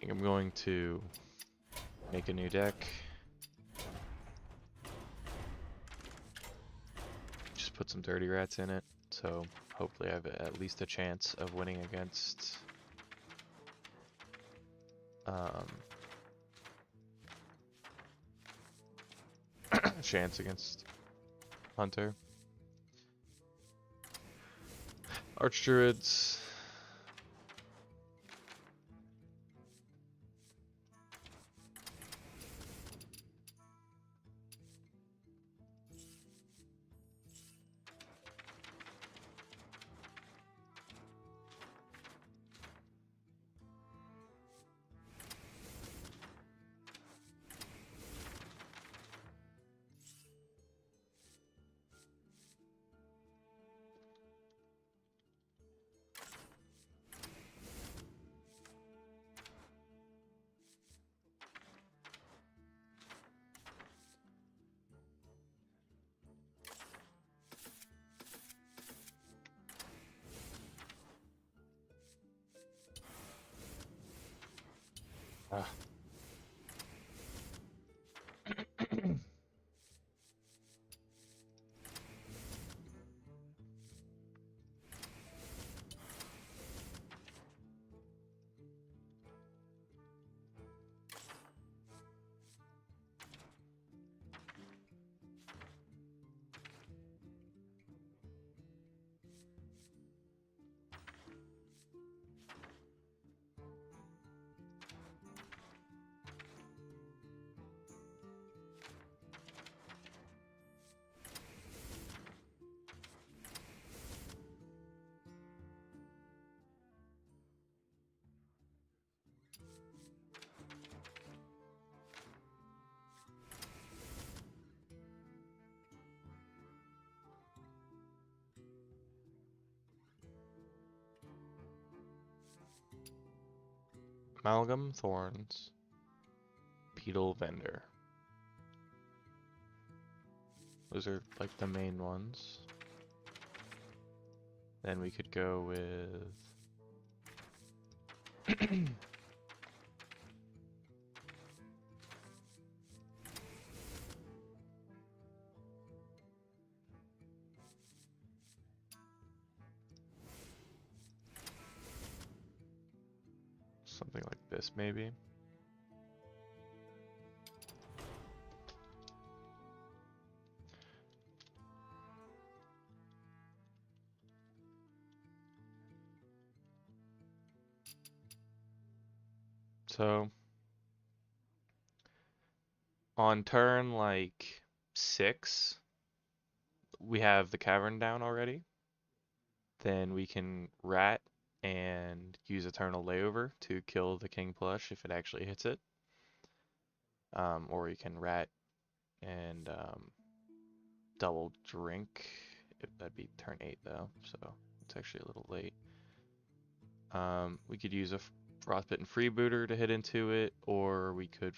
think I'm going to make a new deck. Just put some dirty rats in it, so hopefully I have at least a chance of winning against chance against Hunter. Archdruids. Ah. Amalgam, Thorns, Beetle, Vendor. Those are like the main ones. Then we could go with something like this maybe. So on turn like 6, we have the cavern down already. Then we can rat and use Eternal Layover to kill the King Plush if it actually hits it. Or you can rat and double drink. That'd be turn 8 though, so it's actually a little late. We could use a Frostbitten Freebooter to hit into it, or we could,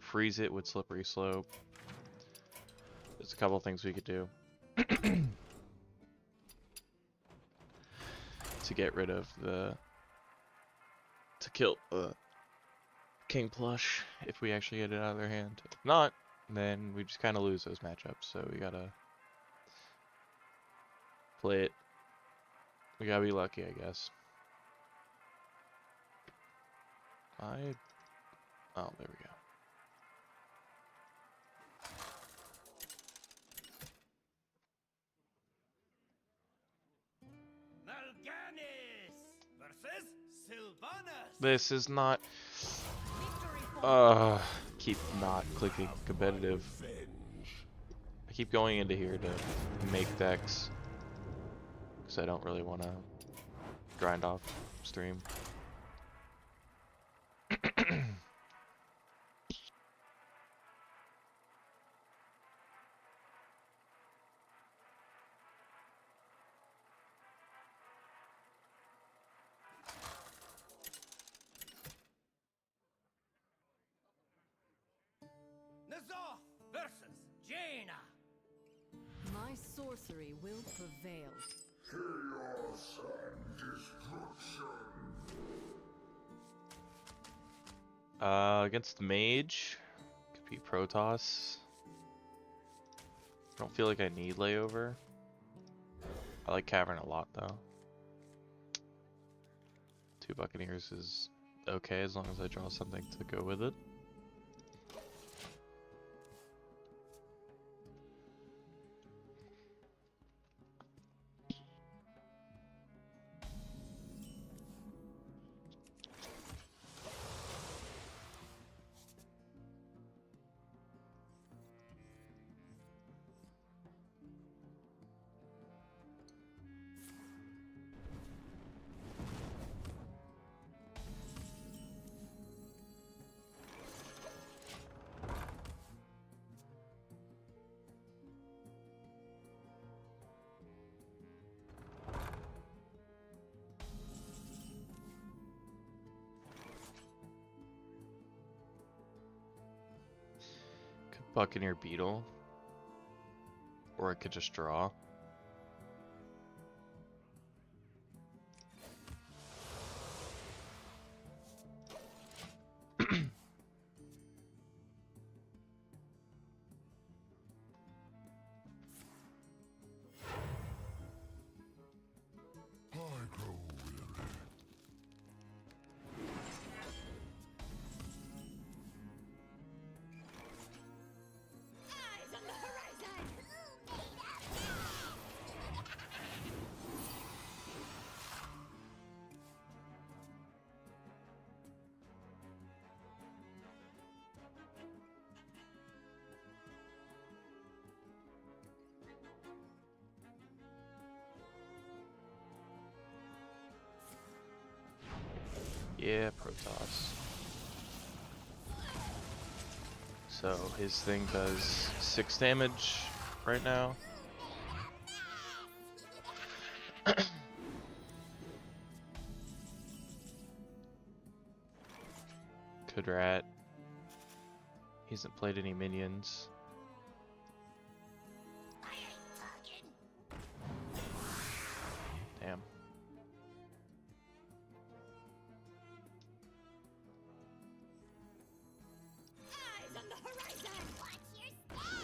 freeze it with Slippery Slope. There's a couple things we could do to get rid of to kill King Plush if we actually get it out of their hand. If not, then we just kind of lose those matchups, so we gotta play it. We gotta be lucky, I guess. Oh, there we go. This is not. Keep not clicking competitive. I keep going into here to make decks because I don't really want to grind off stream. My sorcery will prevail. Chaos and destruction. Against Mage, could be Protoss. I don't feel like I need Layover. I like Cavern a lot though. 2 Buccaneers is okay as long as I draw something to go with it. Could Buccaneer Beetle. Or I could just draw. Eyes on the horizon. Yeah, Protoss. So his thing does 6 damage right now. Could rat. He hasn't played any minions. Damn. Eyes on the horizon. Watch your step.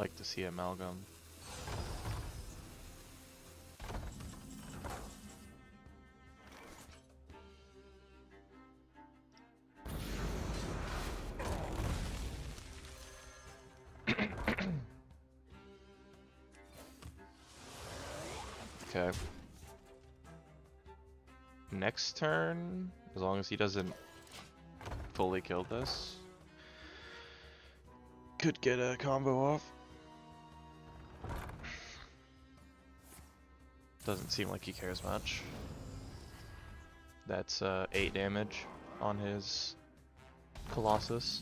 like to see Amalgam. Okay. Next turn, as long as he doesn't fully kill this, could get a combo off. Doesn't seem like he cares much. That's 8 damage on his Colossus.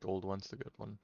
Gold one's the good one.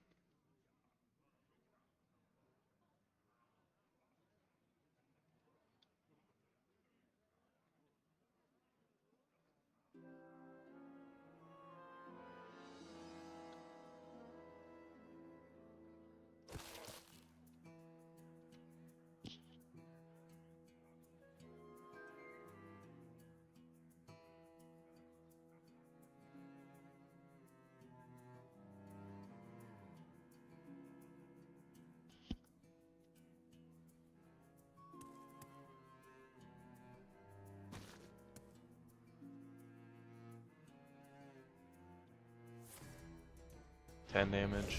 Ten damage.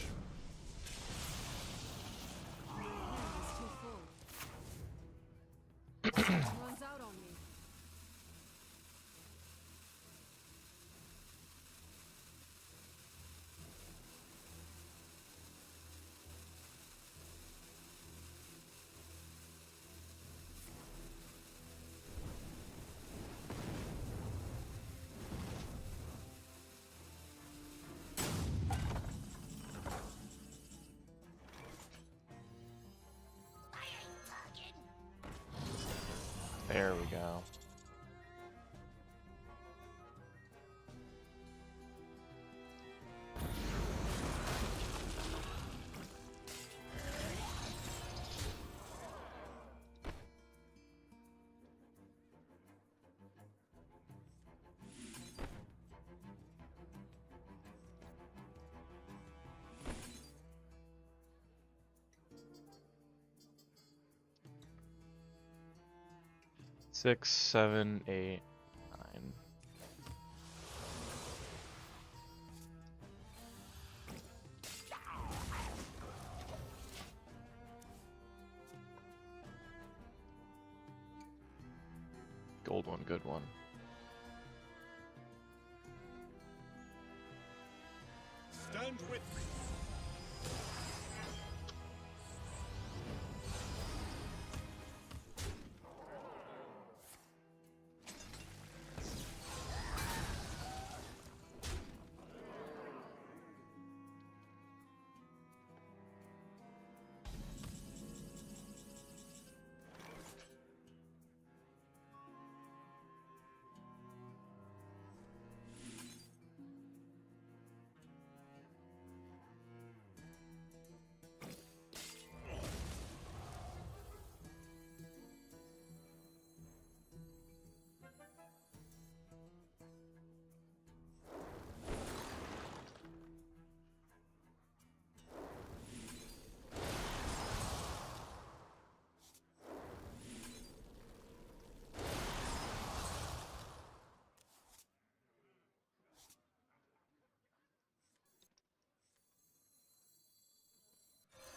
Runs out on me. There we go. Six, 7, 8, 9. Gold one, good one. Stand with me.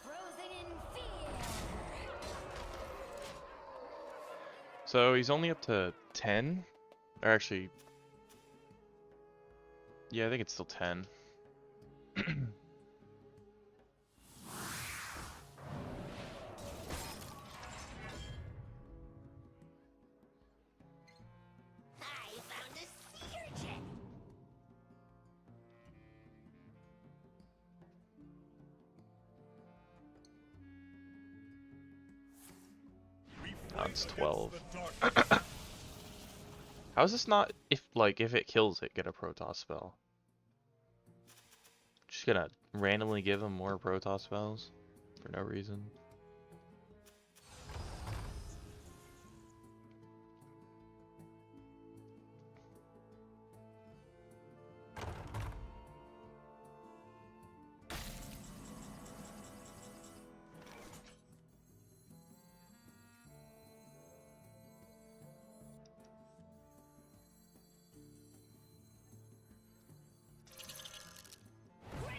Frozen in fear. So he's only up to 10? Or actually, yeah, I think it's still 10. Oh, it's Fight 12. against the darkness. How is this not, if it kills it, get a Protoss spell? Just gonna randomly give him more Protoss spells for no reason.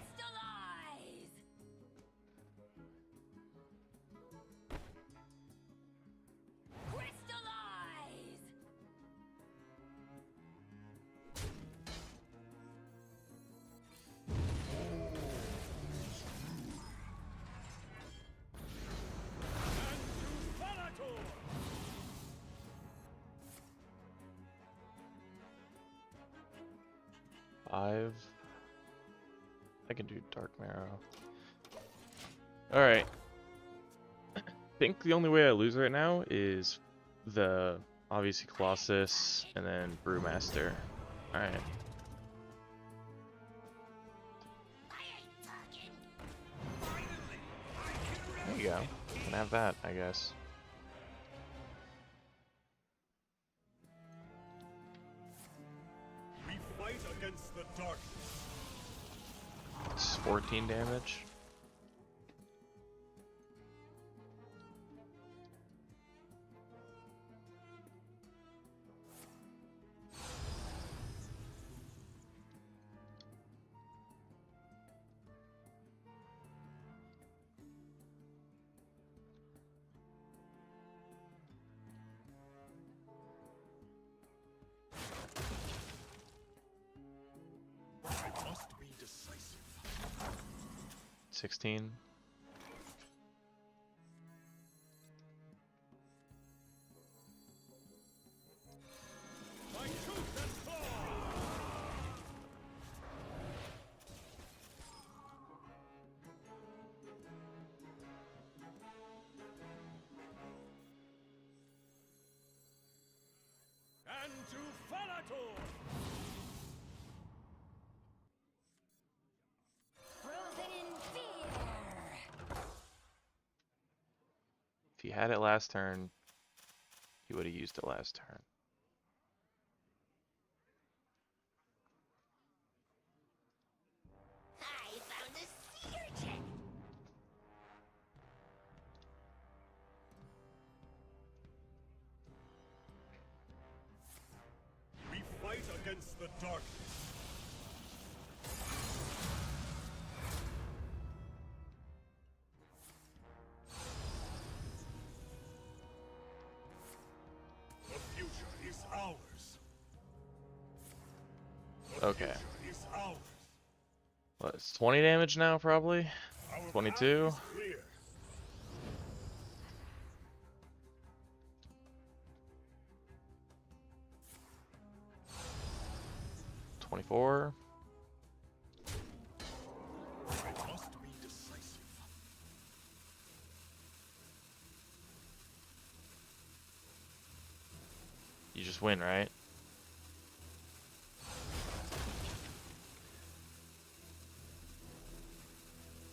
Crystallize! Crystallize! Thanator! Five. I can do Dark Marrow. Alright. I think the only way I lose right now is the, obviously, Colossus and then Brewmaster. Alright. I ain't talking. There you go. Can have that, I guess. We fight against the darkness. It's 14 damage. I must be decisive. 16. My tooth and claw! And to Thanator! Frozen in fear! If you had it last turn, you would have used it last turn. I found a sea urchin! We fight against the darkness. The future is ours. The Okay. future is ours. What, it's 20 damage now, probably? Our 22? path is clear. 24? I must be decisive. You just win, right?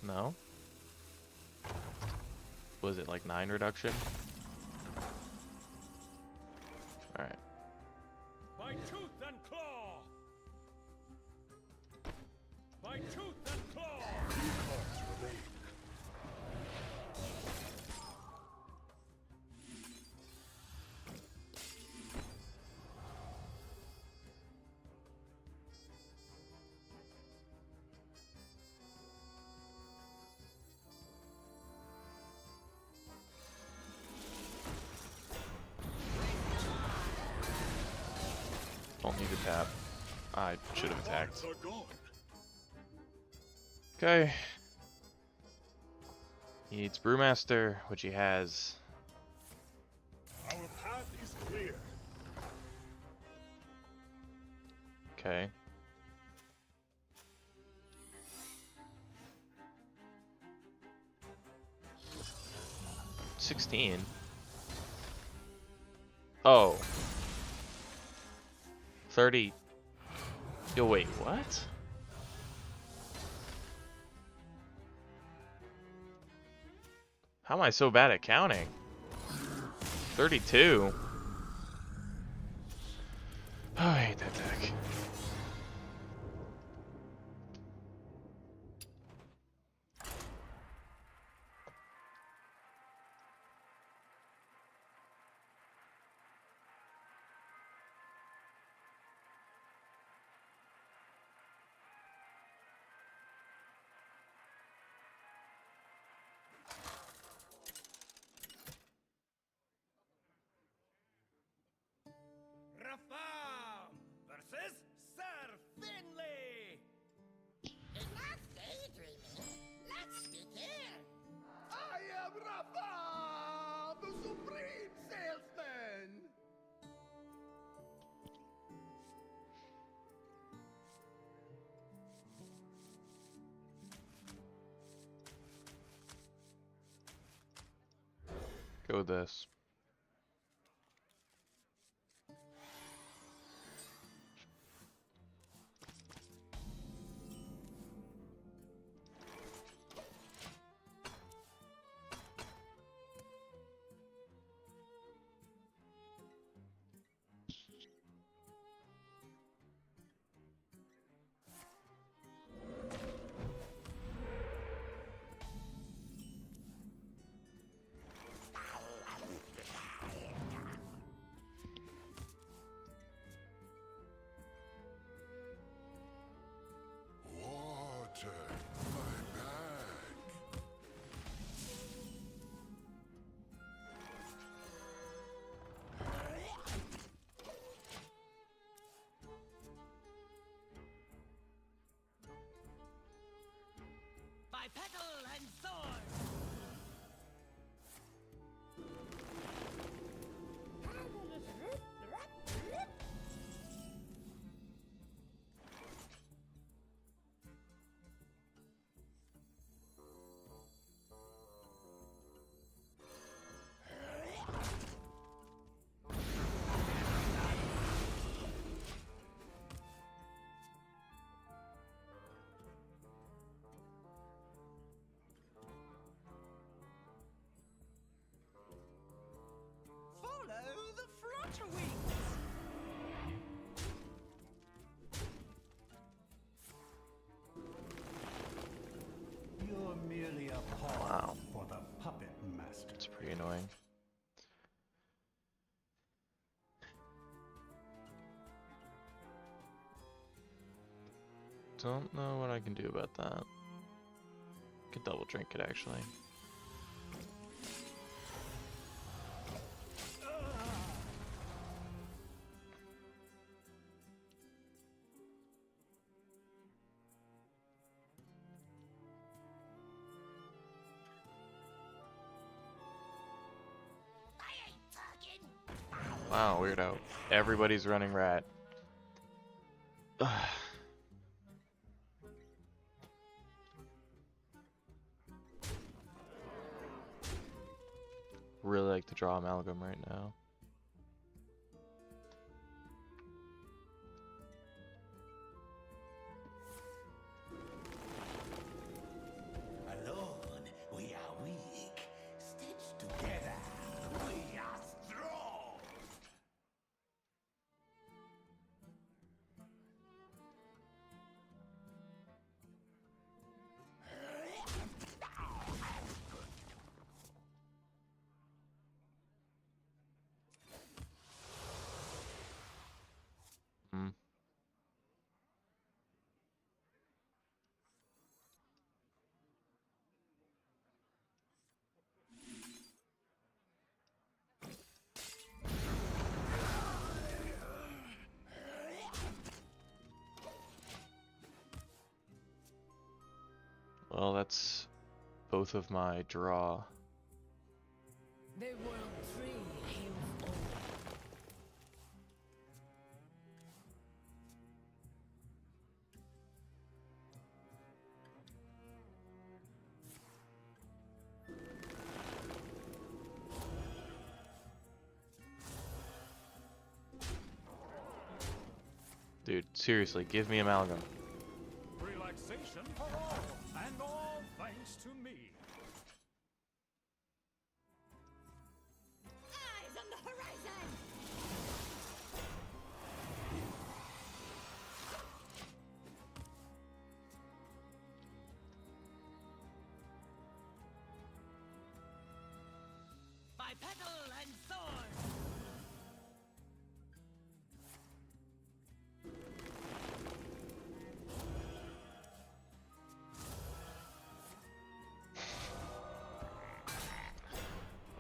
No? Was it like 9 reduction? Alright. My tooth and claw! My tooth and claw! Cards remain. Don't need to tap. I should have attacked. Cards are gone. Okay. He needs Brewmaster, which he has. Our path is clear. Okay. $16. Oh. 30. Yo, wait, what? How am I so bad at counting? 32. Oh, I hate that deck. Rafam versus Sir Finley. Enough daydreaming. Let's begin. I am Rafa, the Supreme Salesman! Go with this. Water, my bag. By petal and sword. Follow the flutter wings. You're merely a pawn Wow. for the puppet master. It's pretty annoying. Don't know what I can do about that. Could double drink it actually. I ain't talking. Wow, weirdo. Everybody's running rat. Really like to draw amalgam right now. Alone, we are weak. Stitched together, we are strong. Hmm. Well, that's both of my draw. The world tree heals all. Dude, seriously, give me amalgam. Relaxation for all, and all thanks to me. Eyes on the horizon! By petal and thorns.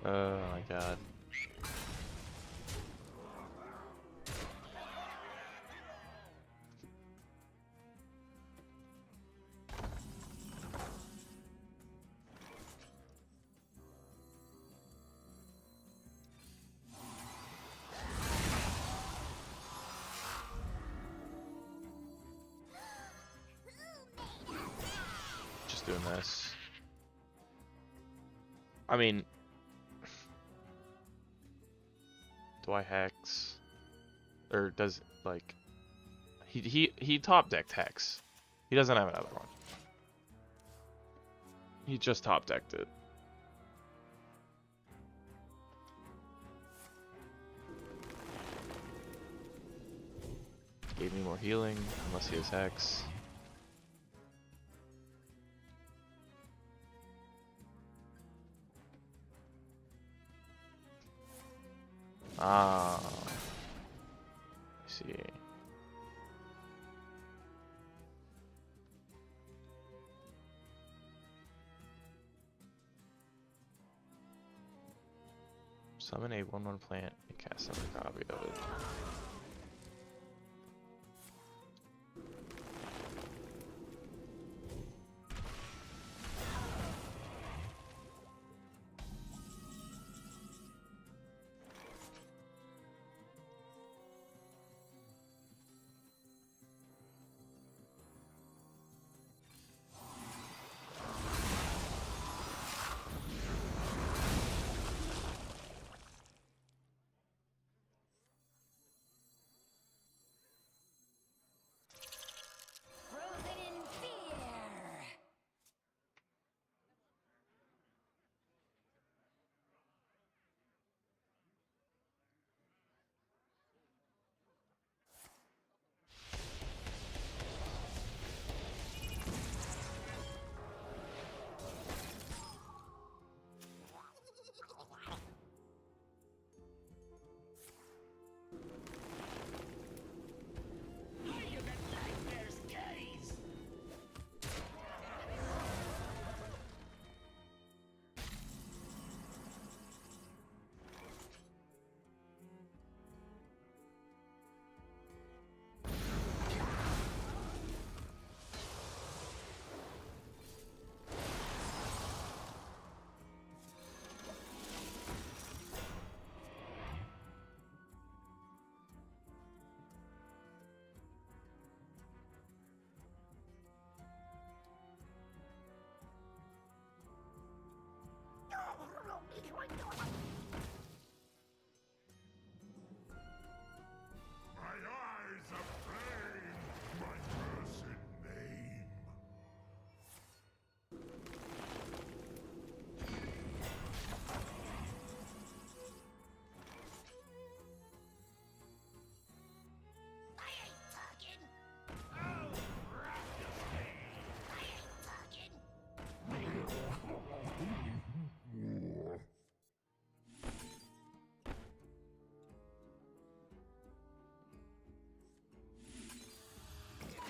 Oh my god. Just doing this. I mean, do I hex? Or does, like, he top decked hex. He doesn't have another one. He just top decked it. Gave me more healing, unless he has hex. Ah, I see. Summon a 1/1 plant and cast another copy of it. Frozen in fear! My eyes of flame, my cursed name. I ain't talking! Oh, practice I ain't talking!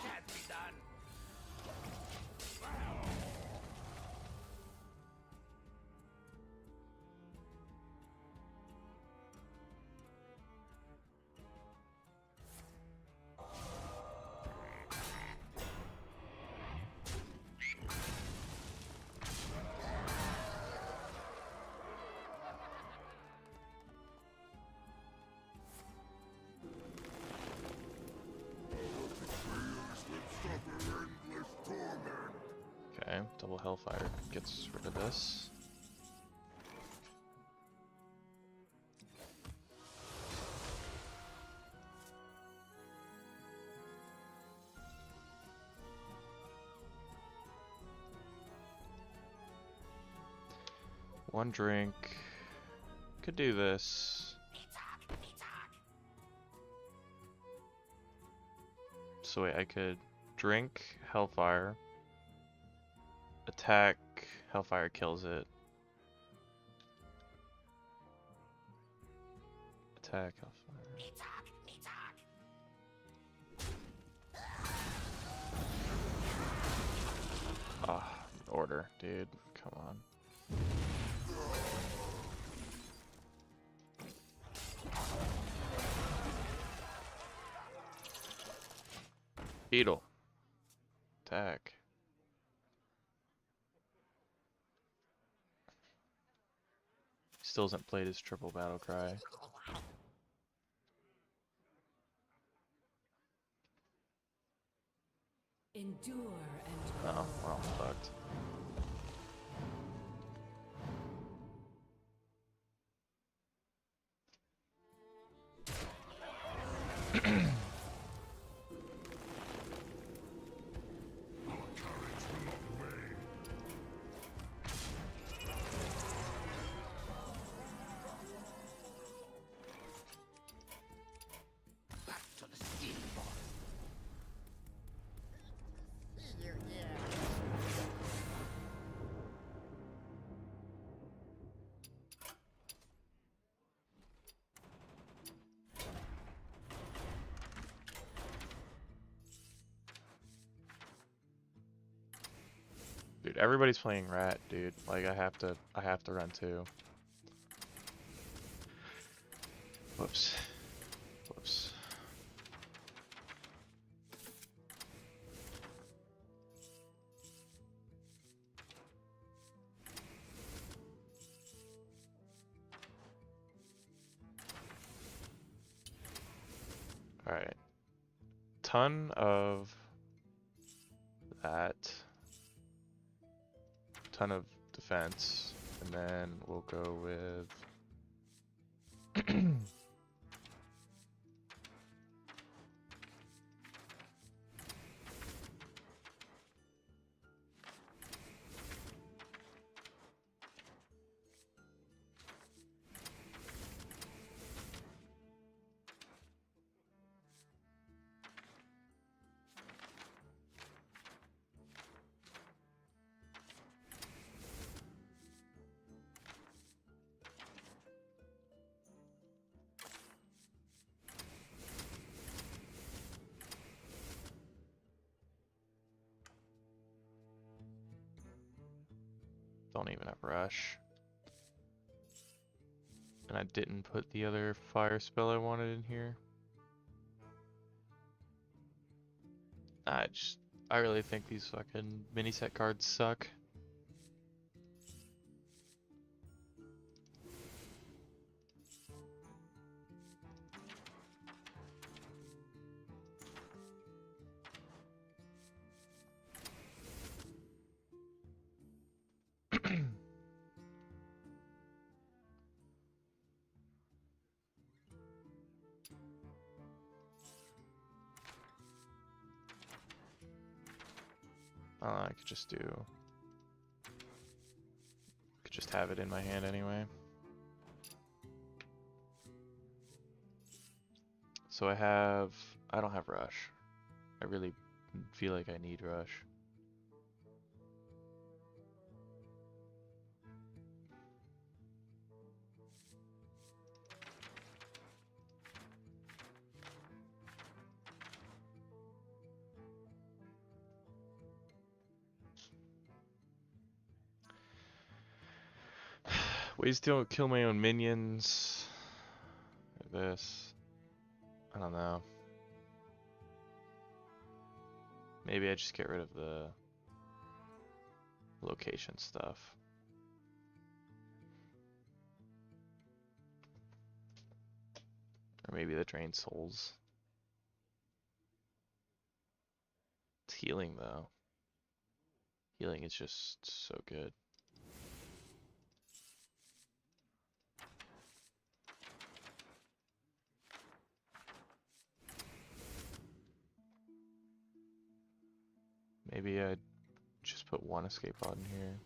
Can't be done. Suffer endless torment. Okay, double Hellfire gets rid of this. One drink. Could do this. So wait, I could drink Hellfire. Attack. Hellfire kills it. Attack Hellfire. Ah, order, dude. Come on. Beetle. Attack. Still hasn't played his triple battle cry. Endure and Oh, well, fucked. Back to the steel ball. Dude, everybody's playing Rat, dude. Like I have to run too. Whoops. Whoops. Alright. Ton of that. Ton of defense. And then we'll go with don't even have rush. And I didn't put the other fire spell I wanted in here. I really think these fucking mini set cards suck. I could just have it in my hand anyway. So I don't have rush. I really feel like I need rush. Ways to kill my own minions. Like this. I don't know. Maybe I just get rid of the location stuff. Or maybe the drain souls. It's healing though. Healing is just so good. Maybe I'd just put one escape pod in here.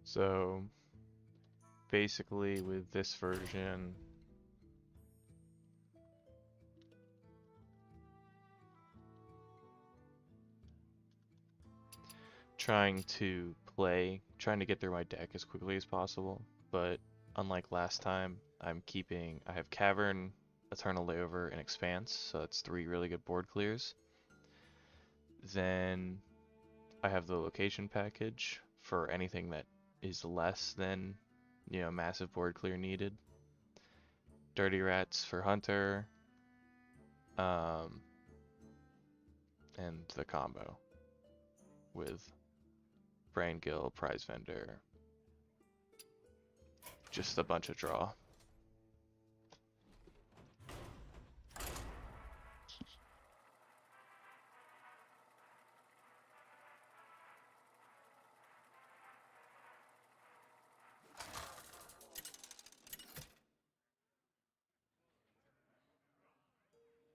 So basically with this version, trying to get through my deck as quickly as possible, but unlike last time, I have Cavern, Eternal Layover, and Expanse, so that's 3 really good board clears. Then I have the location package for anything that is less than, massive board clear needed. Dirty Rats for Hunter, um, and the combo with Brain Gill, Prize Vendor, just a bunch of draw.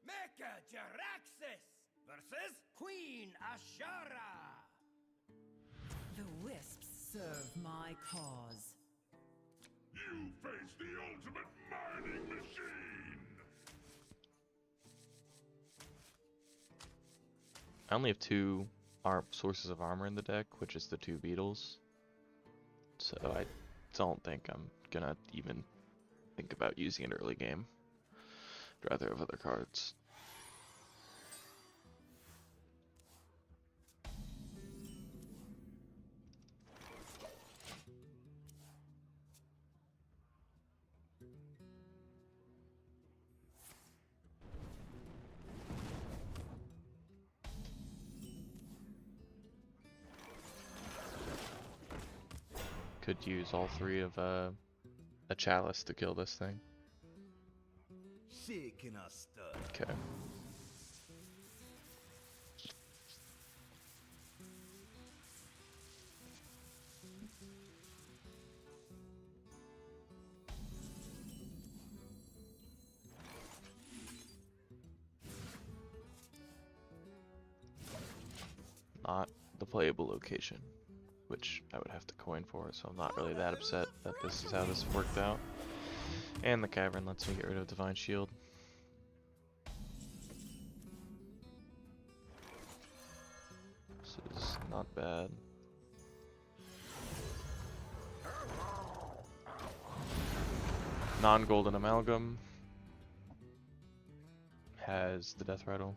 Mecha Jaraxxus versus Queen Ashara. The wisps serve my cause. You face the ultimate mining machine! I only have 2 sources of armor in the deck, which is the 2 beetles. So I don't think I'm gonna even think about using it early game. I'd rather have other cards. Could use all 3 of a chalice to kill this thing. Shaking a stir. Okay. Not the playable location, which I would have to coin for, so I'm not really that upset that this is how this worked out. And the Cavern lets me get rid of Divine Shield. This is not bad. Non-golden amalgam has the death rattle.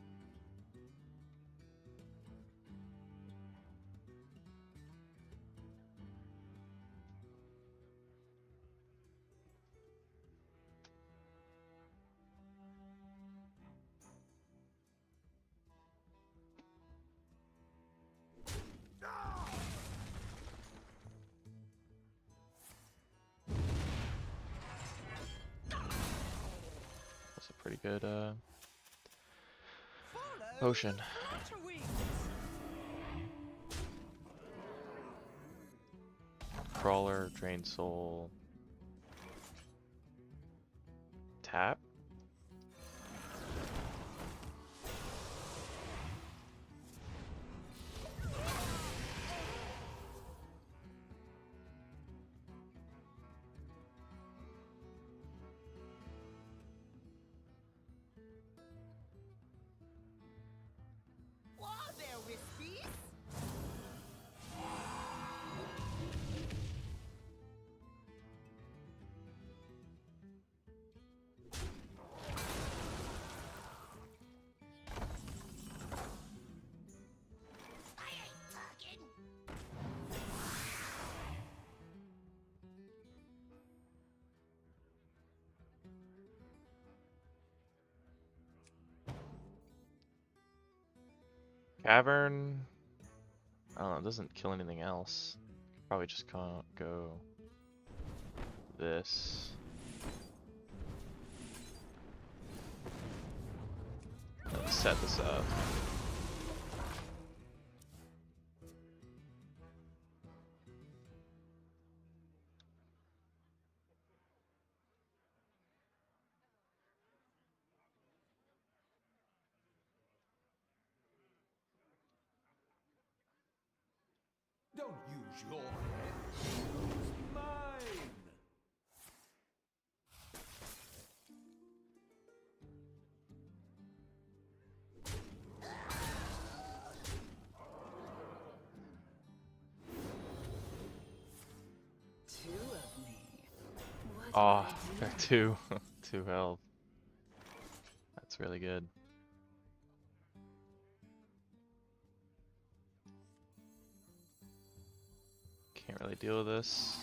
That's a pretty good potion. Crawler, Drain Soul, tap. Whoa there, Wispies! I ain't talking! Cavern. I don't know. It doesn't kill anything else. Probably just can't go this. Let's set this up. Don't you Your head is mine. Two of me. What Oh, an got idea. two. Two health. That's really good. Can't really deal with this.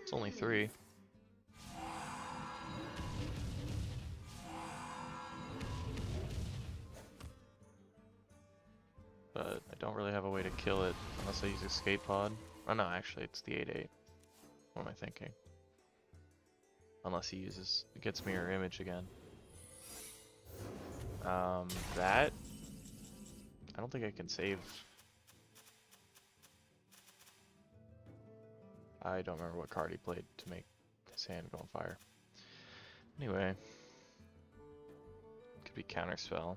It's only 3. But I don't really have a way to kill it unless I use escape pod. Oh no, actually it's the 8/8. What am I thinking? Unless he gets mirror image again. That I don't think I can save. I don't remember what card he played to make his hand go on fire. Anyway, could be counterspell.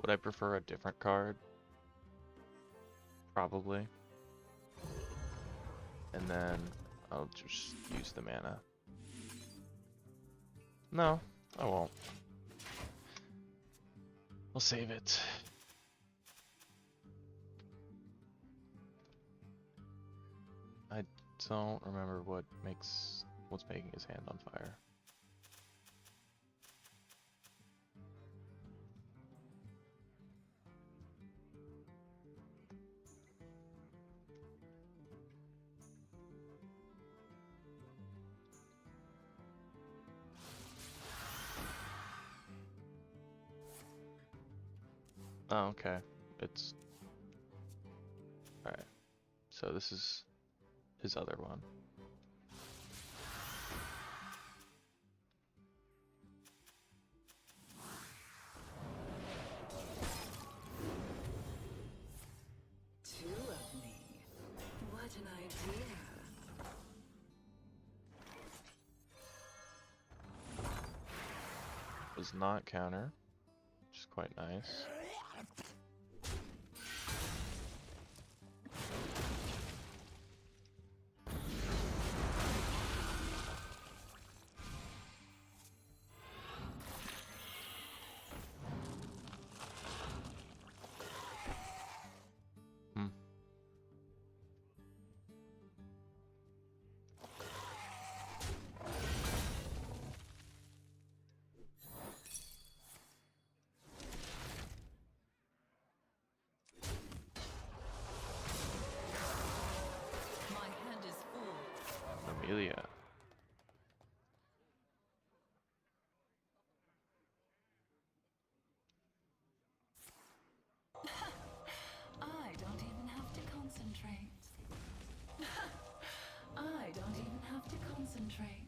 Would I prefer a different card? Probably. And then I'll just use the mana. No, I won't. I'll save it. I don't remember what's making his hand on fire. Oh, okay. It's alright. So this is his other one. Two of me. What an idea. Does not counter, which is quite nice. Hmm. My hand is full. Amelia. I don't even have to concentrate. I don't even have to concentrate.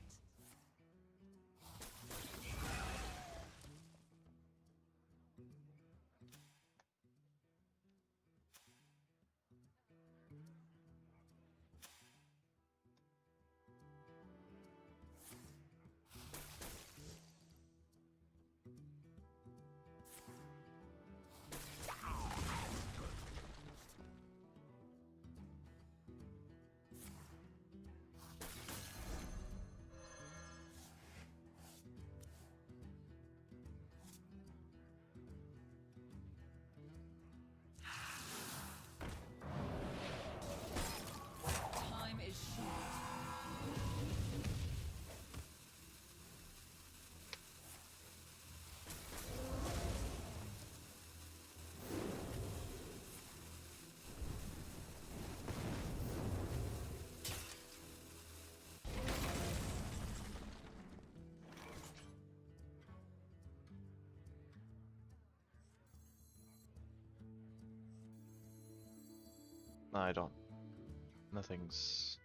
No, I don't. Nothing's.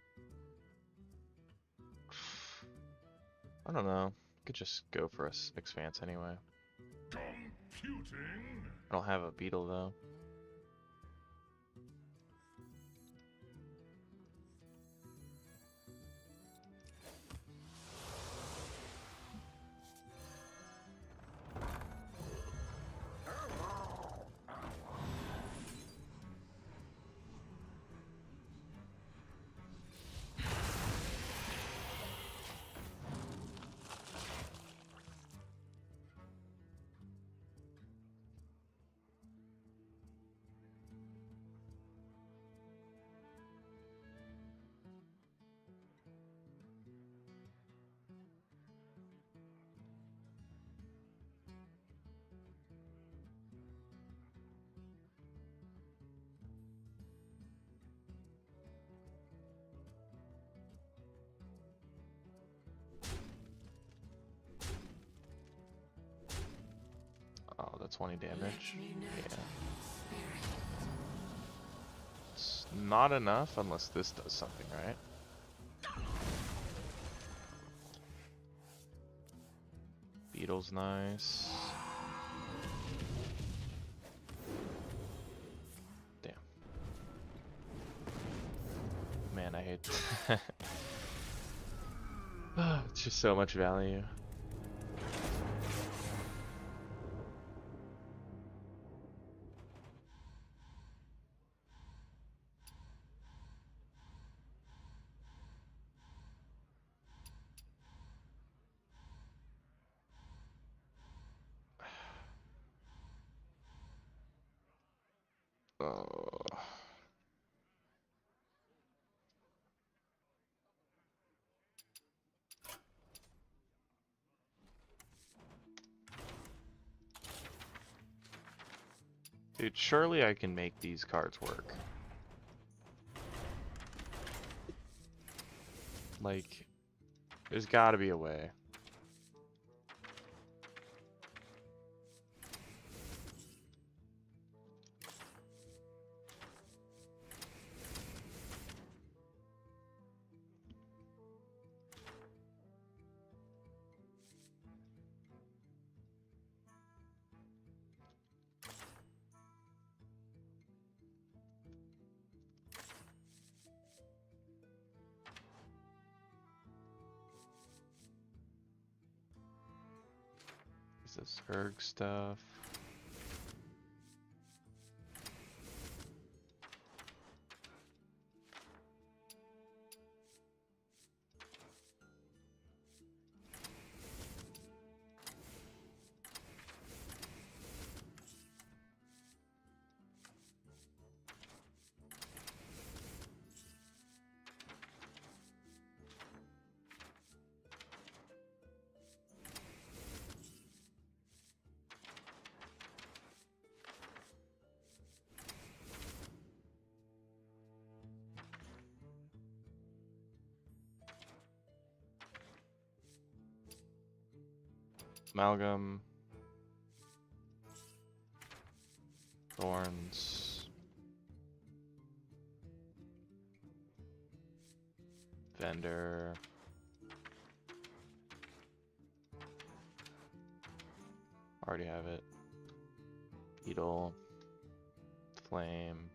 I don't know. Could just go for a expanse anyway. Computing. I don't have a beetle though. Oh, that's 20 damage. Yeah. It's not enough unless this does something, right? Beetle's nice. Damn. Man, I hate that. It's just so much value. Oh. Dude, surely I can make these cards work. Like, there's gotta be a way. Is this Erg stuff? Amalgam. Thorns. Vendor. Already have it. Beetle. Flame.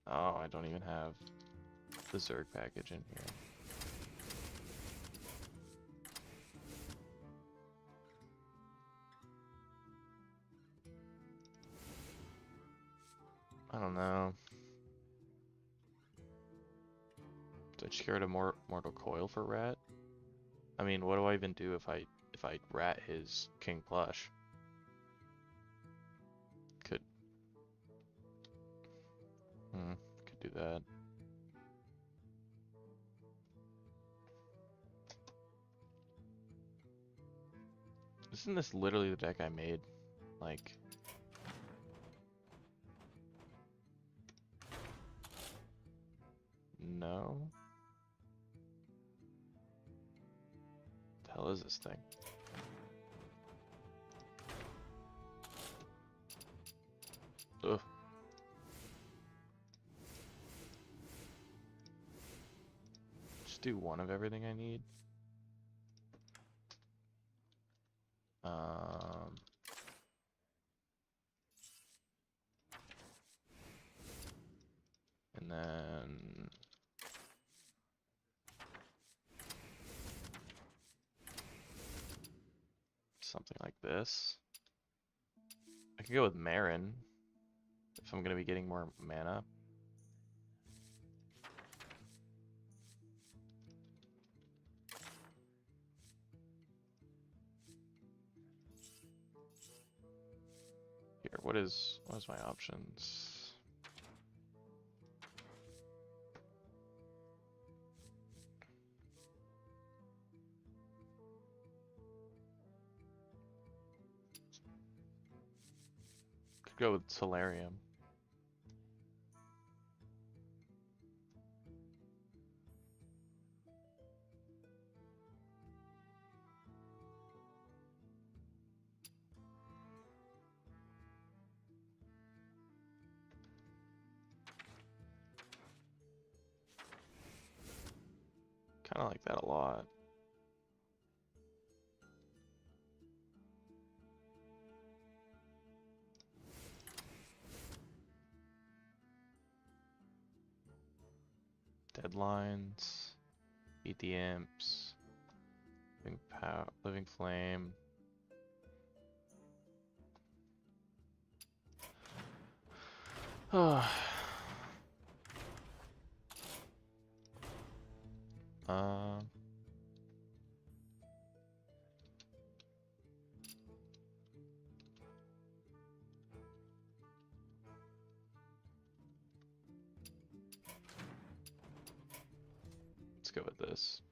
Oh, I don't even have the Zerg package in here. I don't know. Did I just get rid of Mortal Coil for Rat? I mean, what do I even do if I rat his King Plush? Could could do that. Isn't this literally the deck I made? Like, no? What the hell is this thing? Ugh. Just do one of everything I need. And then something like this. I could go with Marin if I'm gonna be getting more mana. Here, what is my options? Could go with Solarium. Kind of like that a lot. Deadlines, beat the imps, living flame. uh, let's go with this.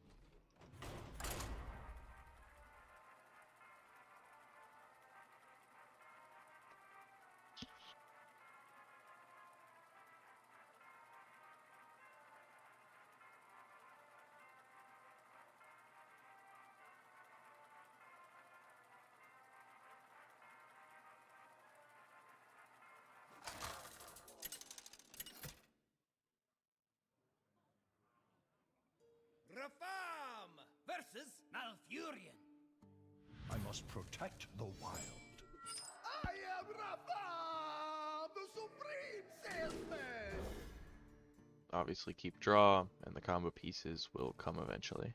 Rafam versus Malfurion. I must protect the wild. I am Rafam, the supreme salesman. Obviously keep draw, and the combo pieces will come eventually.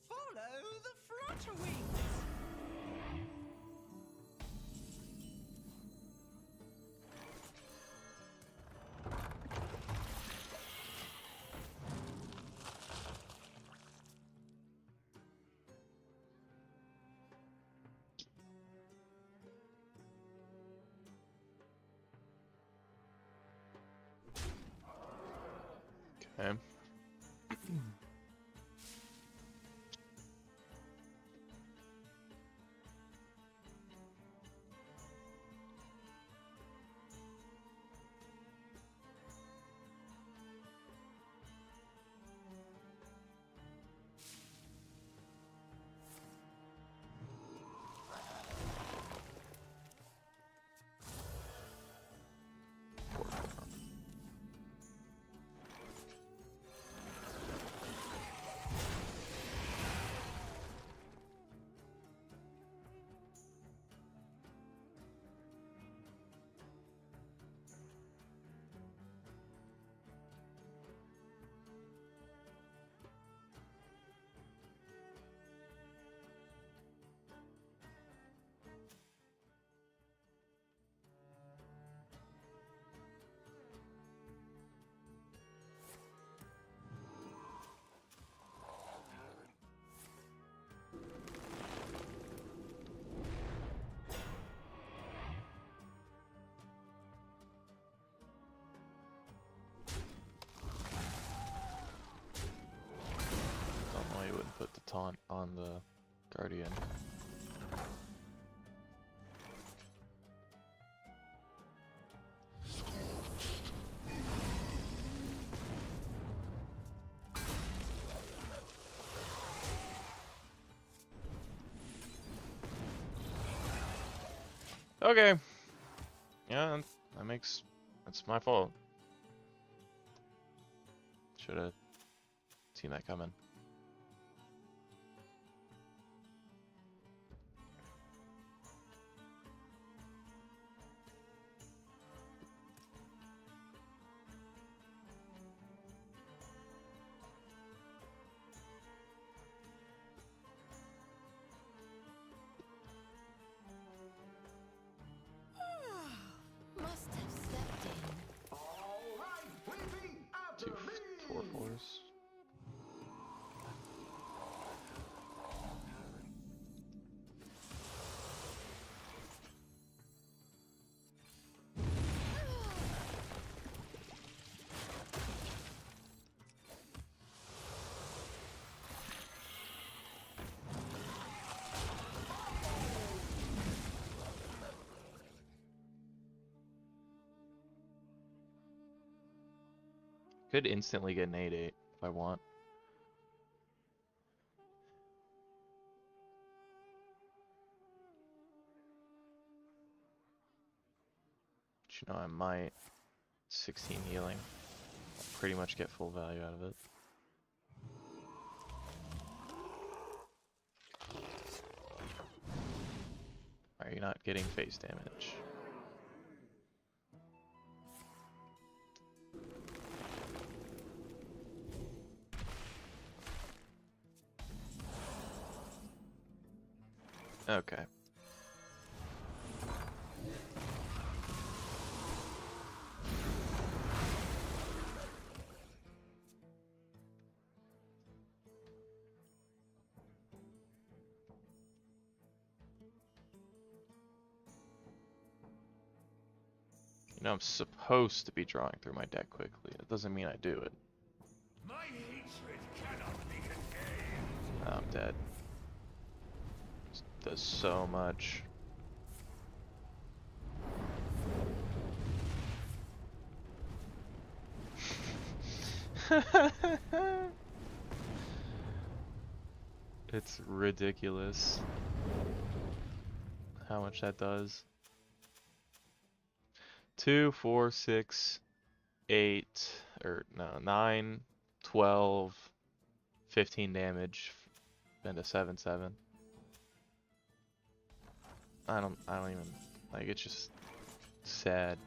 Follow the flutterwings. Okay. taunt on the Guardian. Okay. Yeah, that's my fault. Should have seen that coming. Must have stepped in. All right, baby, after Two, me. 4/4s. Could instantly get an 8/8 if I want. But you know, I might. 16 healing. I'll pretty much get full value out of it. Are you not getting face damage? Okay. You know, I'm supposed to be drawing through my deck quickly. That doesn't mean I do it. My hatred cannot be contained. I'm dead. This does so much. It's ridiculous how much that does. 2, 4, 6, 8, or no, 9, 12, 15 damage, and a 7/7. I don't even, like, it's just sad.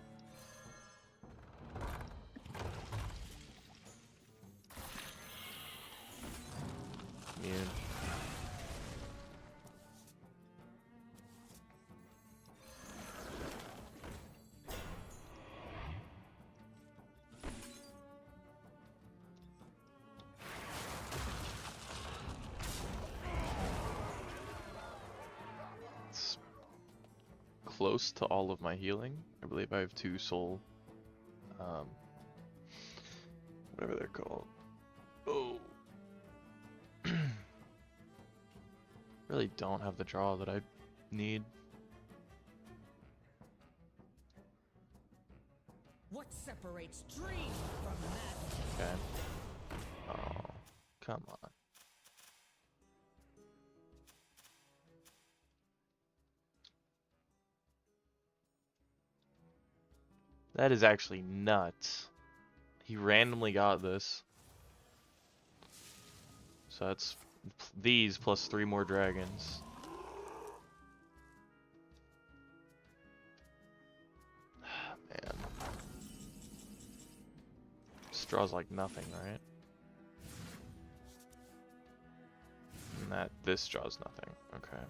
Immune. It's close to all of my healing. I believe I have 2 soul, whatever they're called. Oh. Really don't have the draw that I need. What separates dream from madness? Okay. Oh, come on. That is actually nuts. He randomly got this. So that's these plus 3 more dragons. Man. This draws like nothing, right? And this draws nothing. Okay.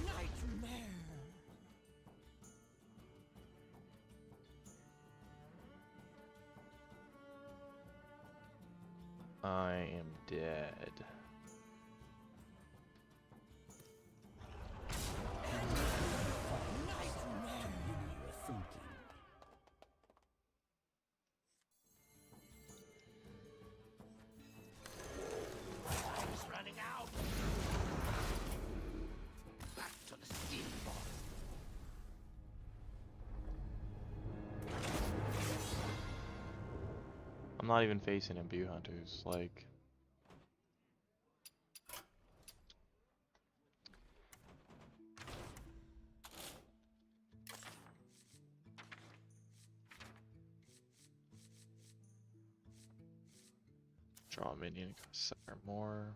Nightmare. I am dead. Time's running out. Back to the steamboat. I'm not even facing Imbue hunters, like. Draw a minion, cost 7 or more.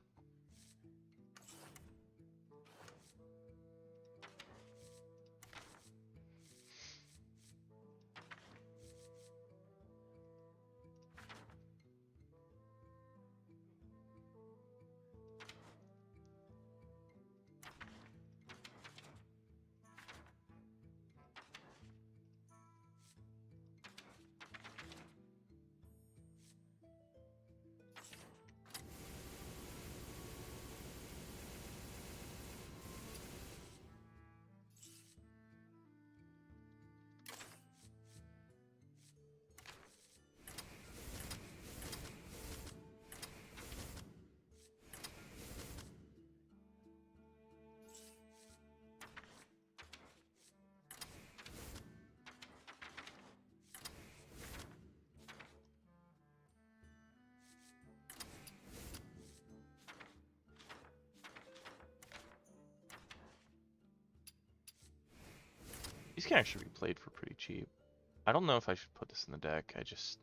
These can actually be played for pretty cheap. I don't know if I should put this in the deck. I just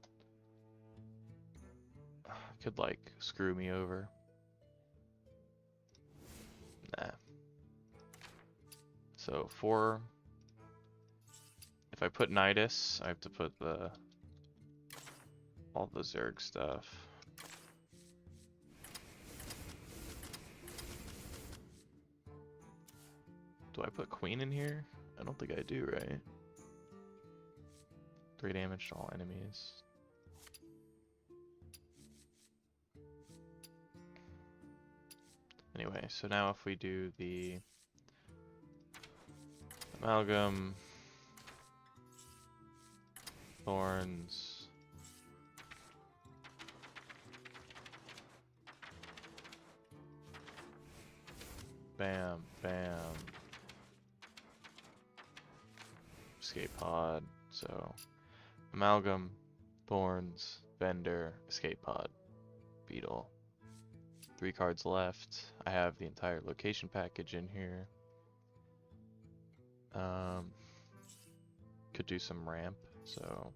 could like screw me over. Nah. So for if I put Nidus, I have to put all the Zerg stuff. Do I put Queen in here? I don't think I do, right? 3 damage to all enemies. Anyway, so now if we do the Amalgam, Thorns, bam, bam, escape pod, so Amalgam, Thorns, Bender, escape pod, Beetle. 3 cards left. I have the entire location package in here. Could do some ramp, so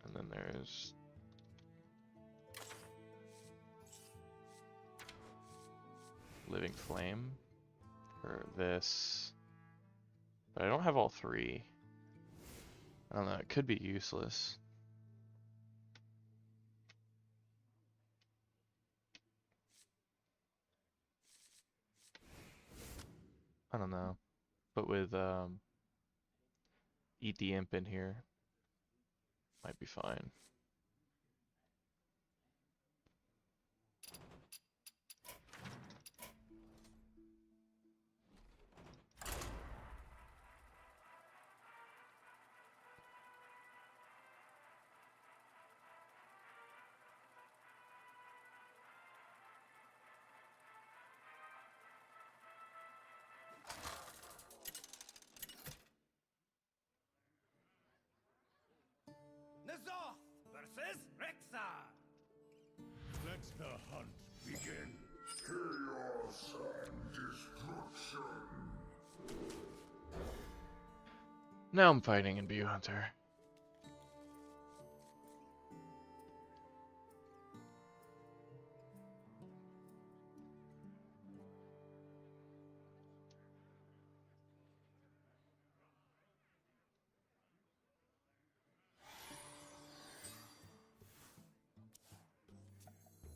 and then there's Living Flame for this, but I don't have all 3. I don't know, it could be useless. I don't know, but with Eat the Imp in here, might be fine. Nazoth versus Rexar. Let the hunt begin. Chaos and destruction. Now I'm fighting Imbue Hunter.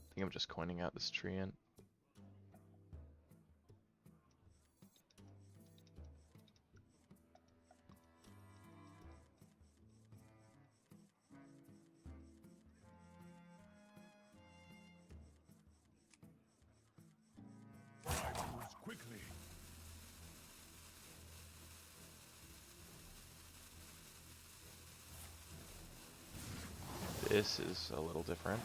I think I'm just coining out this Treant. This is a little different.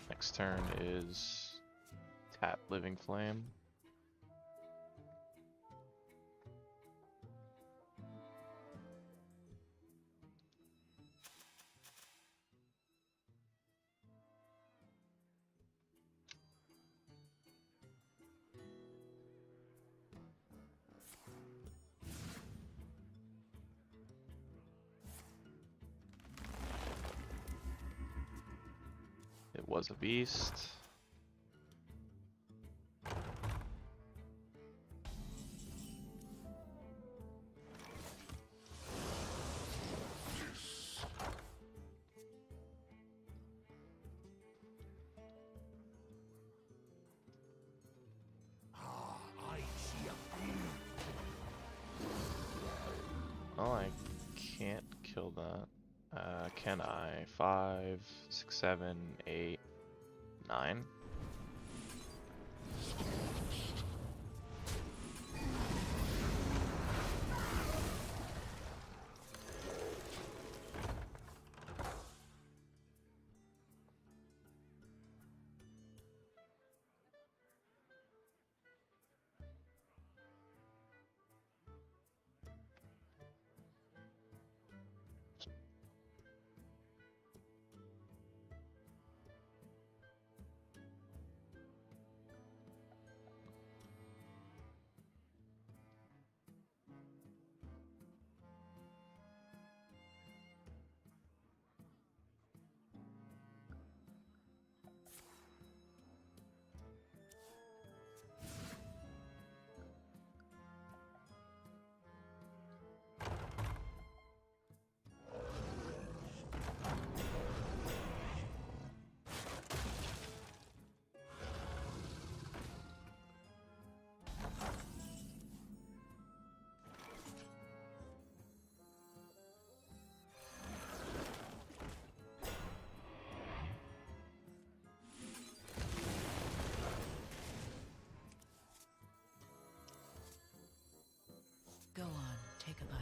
Next turn is tap Living Flame. It was a beast. I see a field. Oh, I can't kill that. Can I? 5, 6, 7, 8, 9. Go on, take a bite.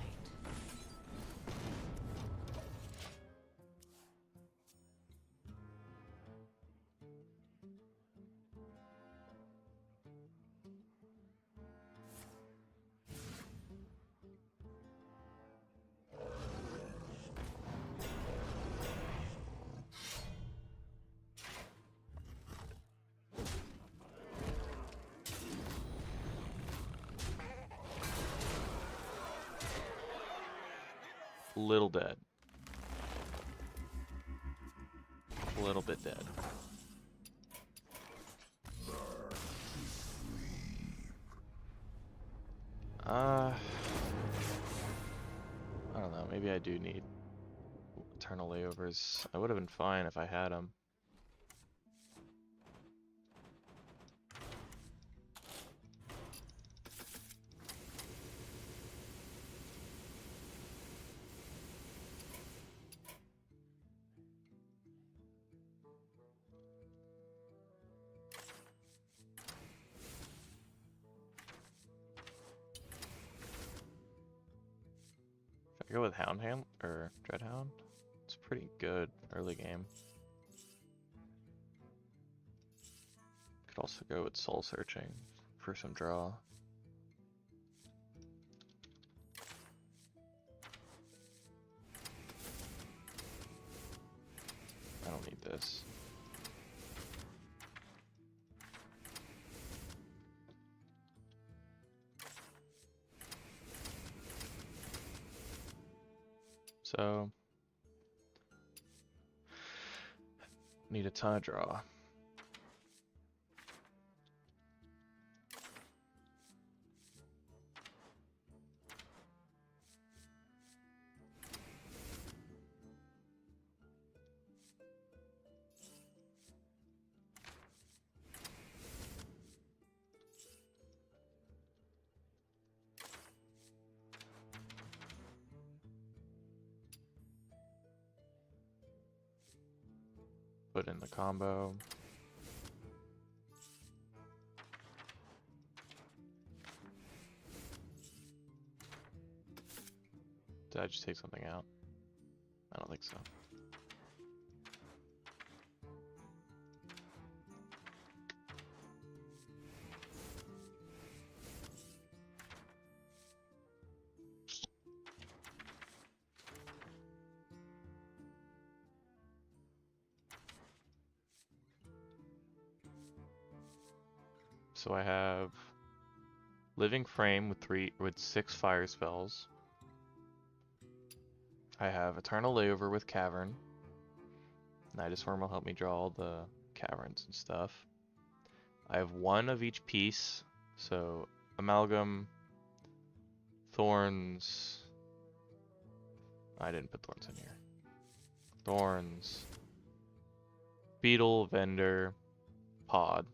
Little dead. A little bit dead. I don't know. Maybe I do need eternal layovers. I would have been fine if I had them. Should I go with Hound or Dreadhound? It's pretty good early game. Could also go with Soul Searching for some draw. I don't need this. So need a ton of draw. Put in the combo. Did I just take something out? I don't think so. So I have Living Frame with 6 fire spells. I have Eternal Layover with Cavern. Nidus Worm will help me draw all the caverns and stuff. I have 1 of each piece, so Amalgam, Thorns. I didn't put Thorns in here. Thorns, Beetle, Vendor, Pod.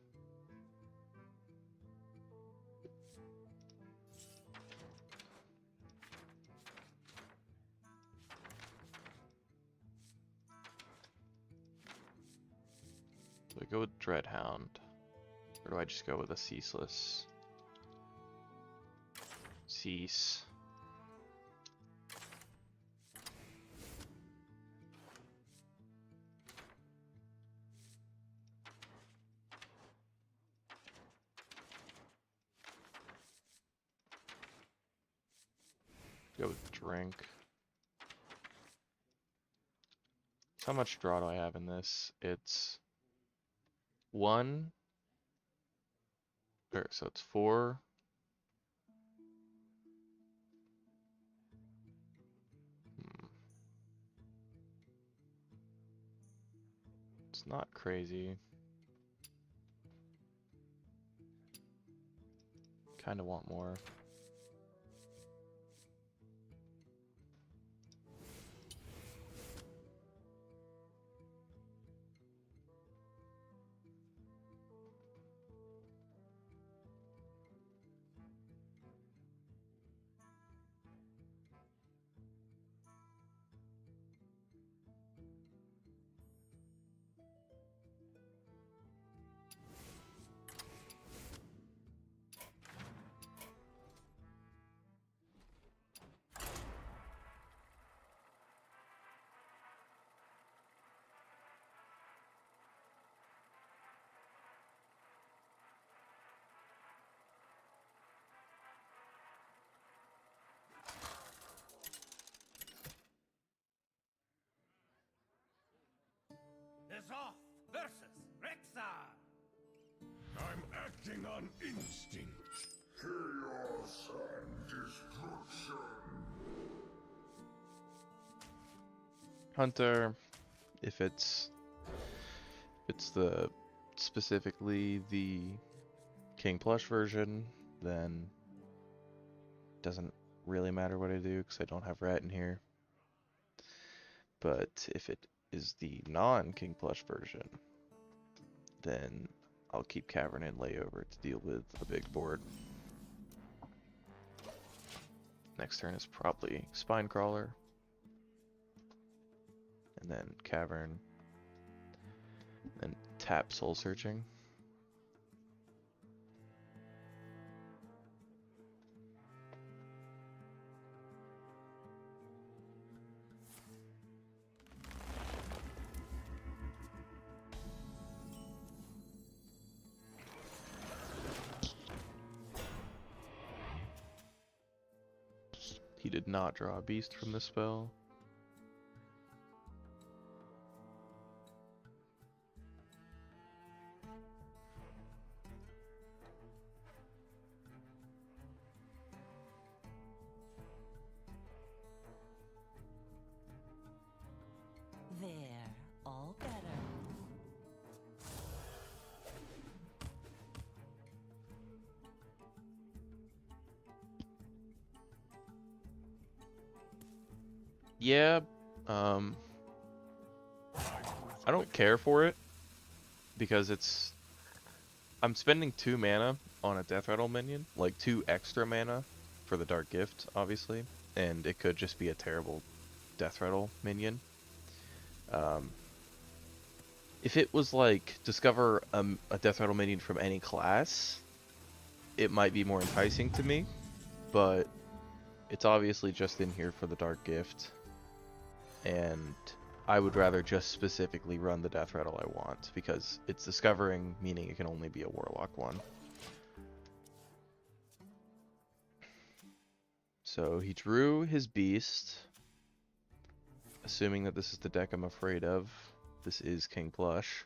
Do I go with Dreadhound? Or do I just go with a Ceaseless? Cease. Go with Drink. So how much draw do I have in this? It's 1. So it's 4. It's not crazy. Kind of want more. Zoth versus Rexar. I'm acting on instinct. Chaos and destruction. Hunter, if it's the specifically the King Plush version, then it doesn't really matter what I do because I don't have Rat in here. But if it is the non-King Plush version, then I'll keep Cavern and Layover to deal with a big board. Next turn is probably Spinecrawler, and then Cavern, and tap Soul Searching. He did not draw a beast from this spell. Yeah, um, I don't care for it because I'm spending 2 mana on a Death Rattle minion, like 2 extra mana for the Dark Gift, obviously, and it could just be a terrible Death Rattle minion. Um, if it was like discover a Death Rattle minion from any class, it might be more enticing to me, but it's obviously just in here for the Dark Gift, and I would rather just specifically run the Death Rattle I want, because it's discovering, meaning it can only be a Warlock one. So he drew his Beast, assuming that this is the deck I'm afraid of. This is King Plush.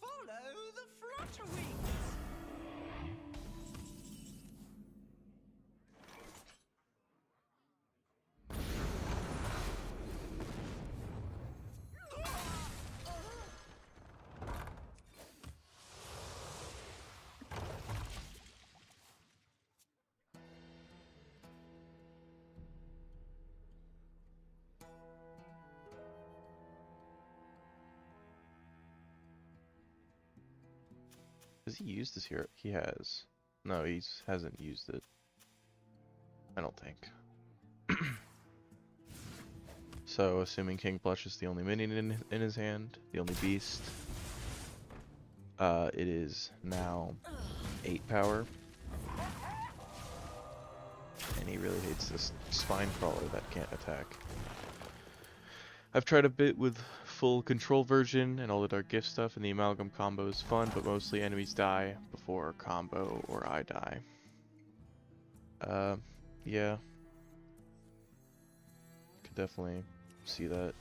Follow the flutter wings. Has he used this here? He has. No, he hasn't used it. I don't think. So, assuming King Plush is the only minion in his hand, the only beast, it is now 8 power. And he really hates this Spine Crawler that can't attack. I've tried a bit with full control version and all the Dark Gift stuff, and the Amalgam combo is fun, but mostly enemies die before combo or I die. Yeah. Could definitely see that.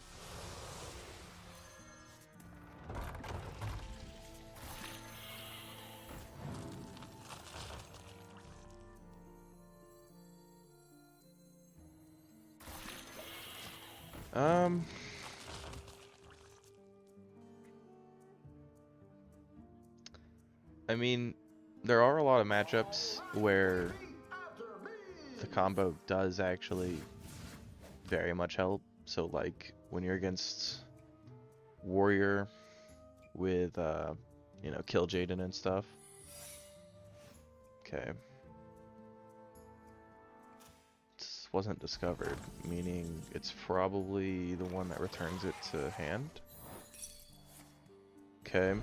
I mean, there are a lot of matchups where the combo does actually very much help. So like when you're against Warrior with you know, Kill Jaden and stuff. Okay. This wasn't discovered, meaning it's probably the one that returns it to hand. Okay.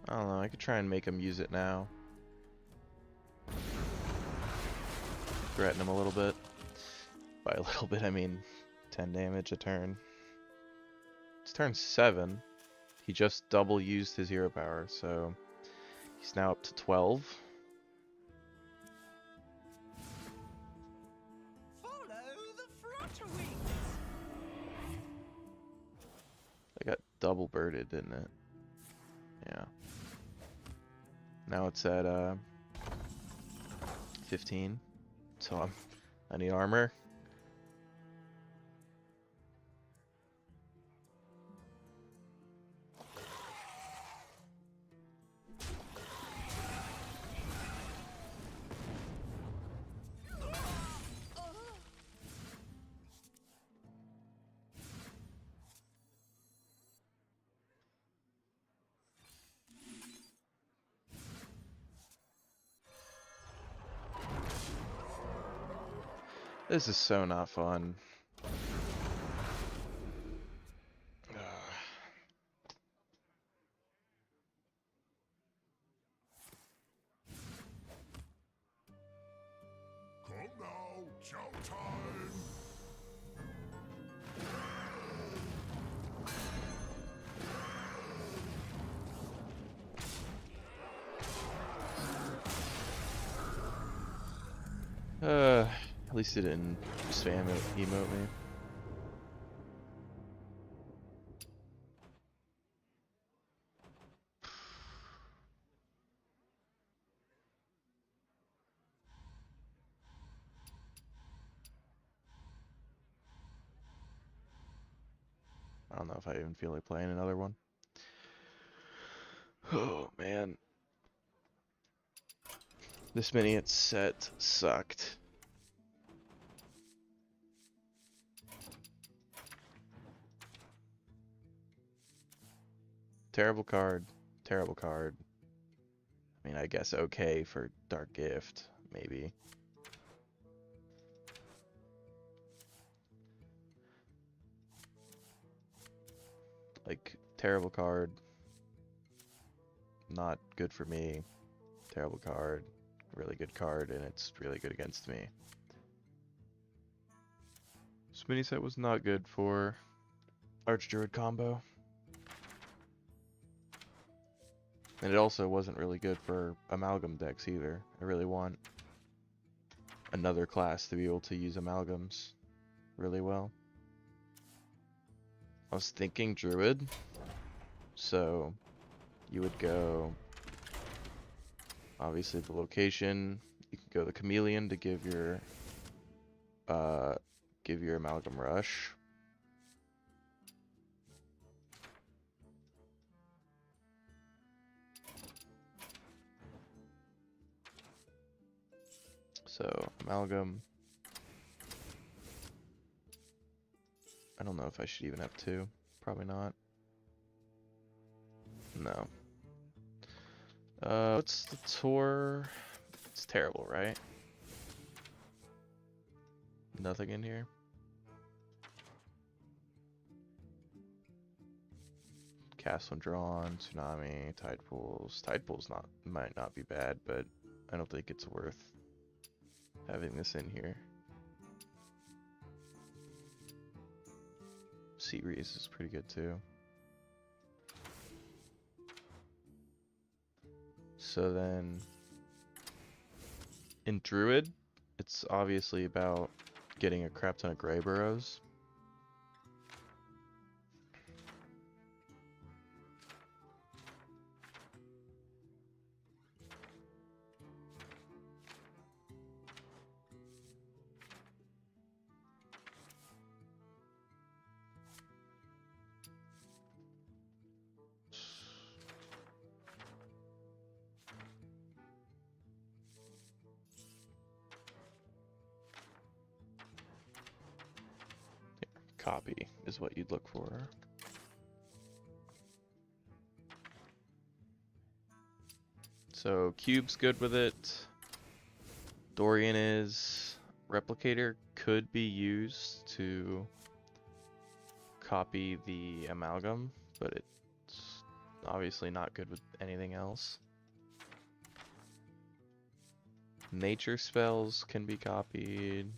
I don't know, I could try and make him use it now. Threaten him a little bit. By a little bit, I mean 10 damage a turn. It's turn 7. He just double used his hero power, so he's now up to 12. Follow the flutter wings. I got double birded, didn't it? Yeah. Now it's at 15. So I need armor. This is so not fun. Come now, chow time! At least it didn't spam it, emote me. I don't know if I even feel like playing another one. Oh man. This minion set sucked. Terrible card. Terrible card. I mean, I guess okay for Dark Gift, maybe. Like, terrible card. Not good for me. Terrible card. Really good card, and it's really good against me. This mini set was not good for Archdruid combo. And it also wasn't really good for Amalgam decks either. I really want another class to be able to use Amalgams really well. I was thinking Druid, so you would go, obviously the location, you can go the Chameleon to give your Amalgam Rush. So, Amalgam. I don't know if I should even have two. Probably not. No. What's the tour? It's terrible, right? Nothing in here. Cast when drawn, Tsunami, Tide Pools. Tide Pools might not be bad, but I don't think it's worth having this in here. Sea Breeze is pretty good too. So then, in Druid, it's obviously about getting a crap ton of Grey Burrows. Copy is what you'd look for. So Cube's good with it. Dorian is. Replicator could be used to copy the Amalgam, but it's obviously not good with anything else. Nature spells can be copied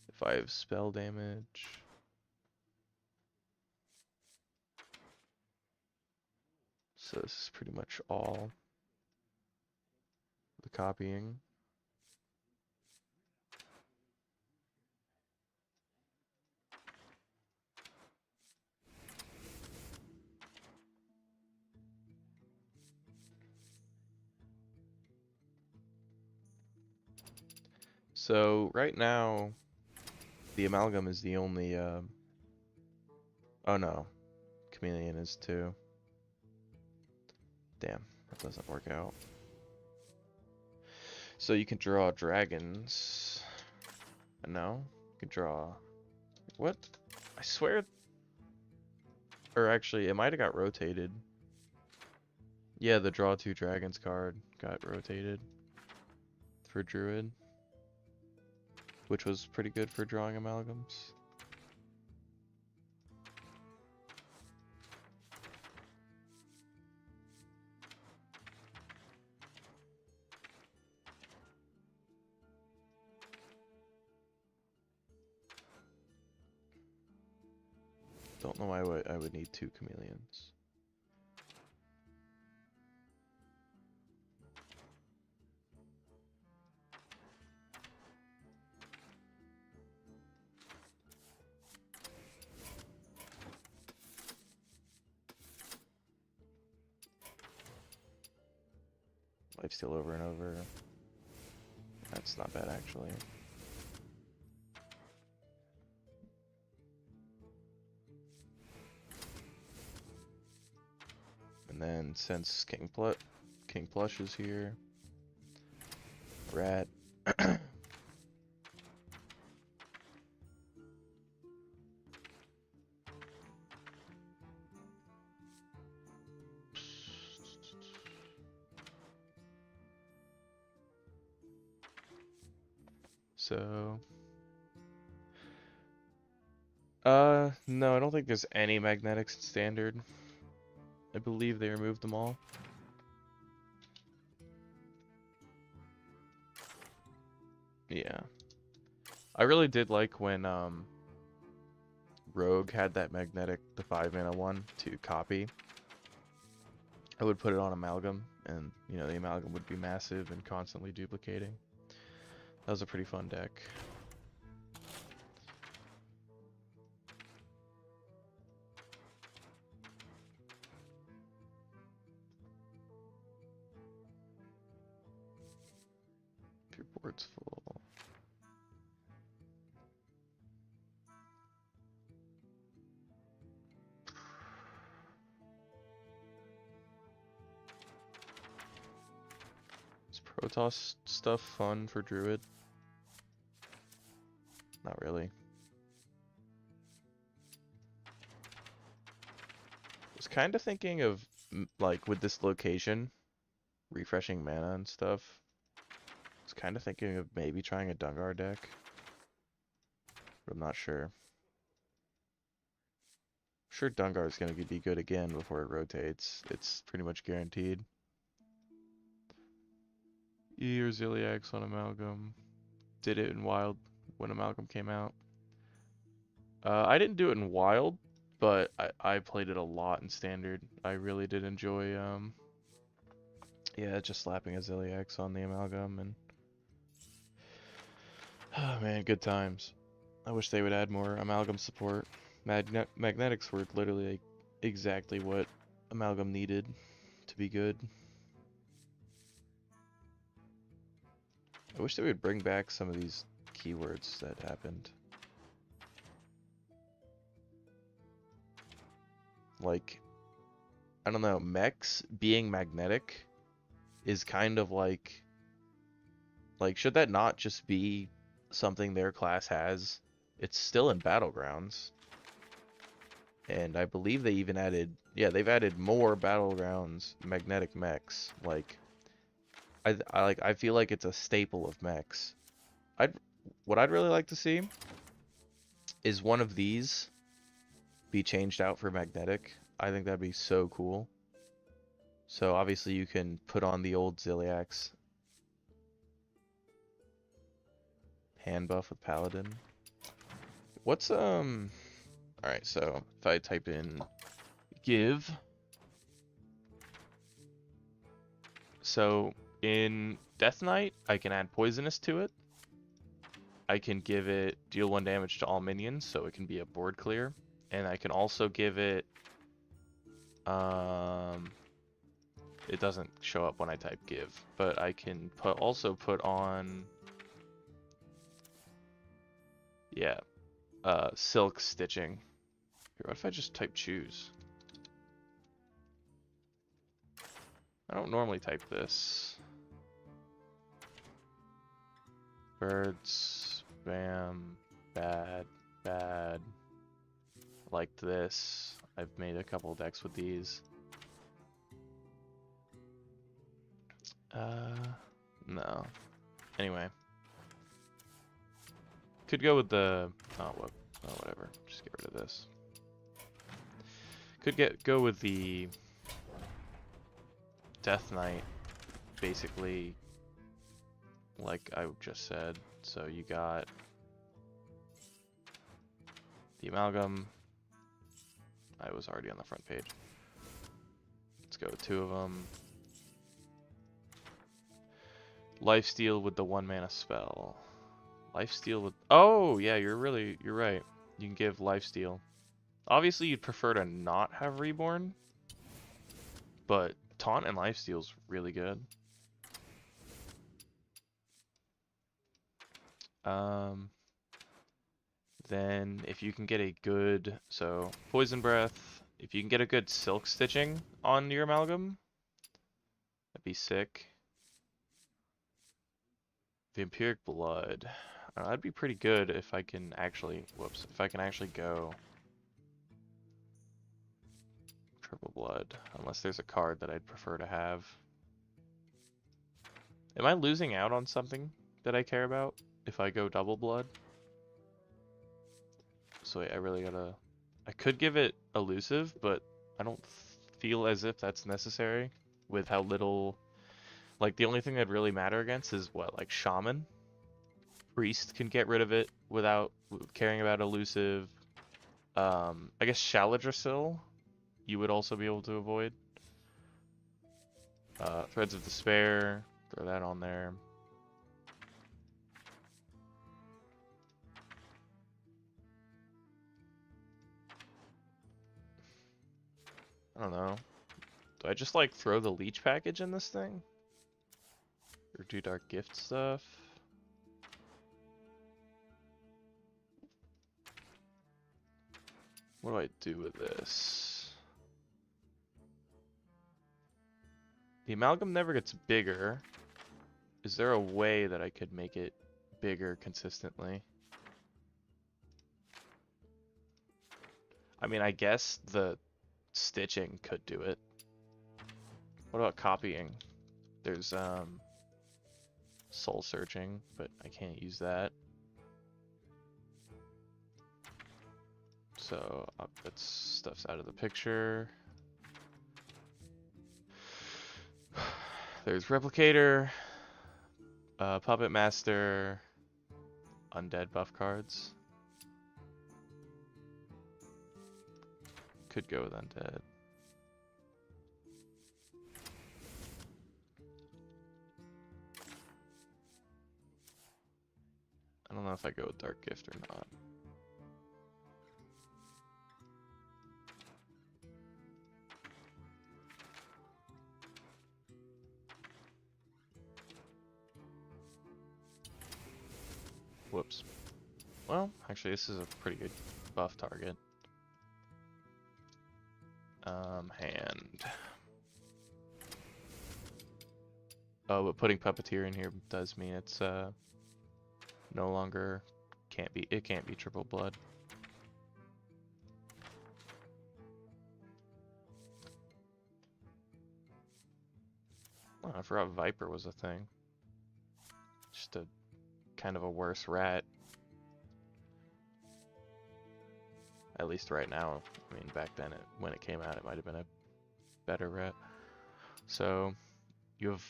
if I have spell damage. So this is pretty much all the copying. So right now, the Amalgam is the only, oh no, Chameleon is too. Damn, that doesn't work out. So you can draw dragons. No, you can draw, what? I swear, or actually, it might have got rotated. Yeah, the draw two dragons card got rotated for Druid. which was pretty good for drawing amalgams. Don't know why I would need 2 chameleons. Lifesteal over and over. That's not bad actually. And then since King Plush is here, Rat. So, no, I don't think there's any magnetics in standard. I believe they removed them all. Yeah. I really did like when, Rogue had that magnetic, the 5-mana one, to copy. I would put it on Amalgam, and, you know, the Amalgam would be massive and constantly duplicating. That was a pretty fun deck. If your board's full. Is Protoss stuff fun for Druid? Not really. I was kind of thinking of, like, with this location, refreshing mana and stuff. I was kind of thinking of maybe trying a Dungar deck. But I'm not sure. I'm sure Dungar is going to be good again before it rotates. It's pretty much guaranteed. Or Ziliax on Amalgam. Did it in Wild when Amalgam came out. I didn't do it in Wild, but I played it a lot in Standard. I really did enjoy, yeah, just slapping a Ziliax on the Amalgam, and oh man, good times. I wish they would add more Amalgam support. Magnetics were literally like exactly what Amalgam needed to be good. I wish they would bring back some of these keywords that happened. Like, I don't know, mechs being magnetic is kind of like, should that not just be something their class has? It's still in Battlegrounds. And I believe they even added, yeah, they've added more Battlegrounds magnetic mechs. Like, I feel like it's a staple of mechs. What I'd really like to see is one of these be changed out for magnetic. I think that'd be so cool. So obviously you can put on the old Ziliax hand buff with Paladin. What's alright, so if I type in give, so in Death Knight I can add poisonous to it. I can give it deal 1 damage to all minions, so it can be a board clear. And I can also give it it doesn't show up when I type give, but I can also put on, yeah, silk stitching. Here, what if I just type choose? I don't normally type this. Birds, bam, bad, bad. Liked this. I've made a couple decks with these. No. Anyway. Could go with the whatever. Just get rid of this. Could go with the Death Knight, basically, like I just said. So you got the Amalgam. I was already on the front page. Let's go with 2 of them. Lifesteal with the 1 mana spell. Lifesteal with... Oh, yeah, you're right. You can give Lifesteal. Obviously, you'd prefer to not have Reborn, but Taunt and Lifesteal's really good. Then if you can get a good... So, Poison Breath. If you can get a good Silk Stitching on your Amalgam, that'd be sick. Vampiric Blood. That'd be pretty good if I can actually... Whoops. If I can actually go... Triple Blood. Unless there's a card that I'd prefer to have. Am I losing out on something that I care about if I go Double Blood? So wait, I really gotta... I could give it Elusive, but I don't feel as if that's necessary with how little... Like, the only thing that'd really matter against is what? Like, Shaman? Priest can get rid of it without caring about Elusive. I guess Shaladrasil you would also be able to avoid. Threads of Despair, throw that on there. I don't know. Do I just like throw the leech package in this thing? Or do dark gift stuff? What do I do with this? The Amalgam never gets bigger. Is there a way that I could make it bigger consistently? I mean, I guess the stitching could do it. What about copying? There's soul searching, but I can't use that. So that stuff's out of the picture. There's Replicator, Puppet Master, Undead buff cards. Could go with Undead. I don't know if I go with Dark Gift or not. Whoops. Well, actually, this is a pretty good buff target. Hand. Oh, but putting Puppeteer in here does mean it's no longer it can't be triple blood. Oh, I forgot Viper was a thing. Just a kind of a worse rat. At least right now. I mean, back then, when it came out, it might have been a better rat. So, you have...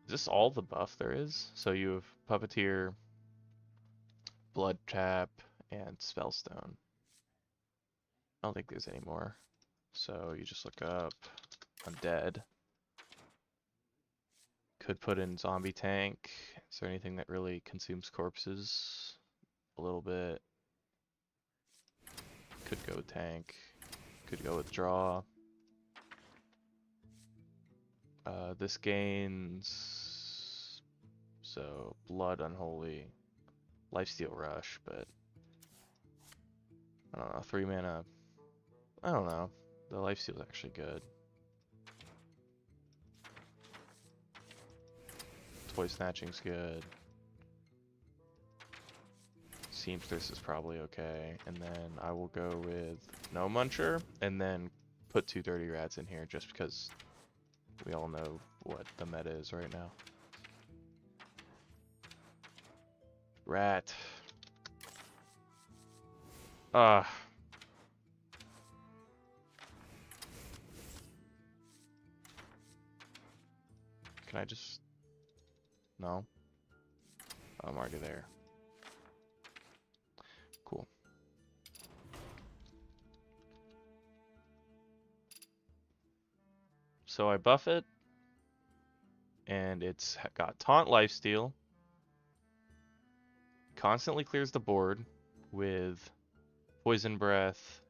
Is this all the buff there is? So you have Puppeteer, Blood Tap, and Spellstone. I don't think there's any more. So you just look up Undead. Could put in Zombie Tank. Is there anything that really consumes corpses? A little bit. Could go with Tank. Could go with Draw. This gains... So, Blood, Unholy, Lifesteal Rush, but... I don't know, 3 mana... I don't know. The Lifesteal's actually good. Toy Snatching's good. Seamstress is probably okay. And then I will go with No Muncher, and then put 2 Dirty Rats in here just because we all know what the meta is right now. Rat. Uh, can I just... No? I'm already there. Cool. So I buff it, and it's got Taunt Lifesteal, constantly clears the board with Poison Breath,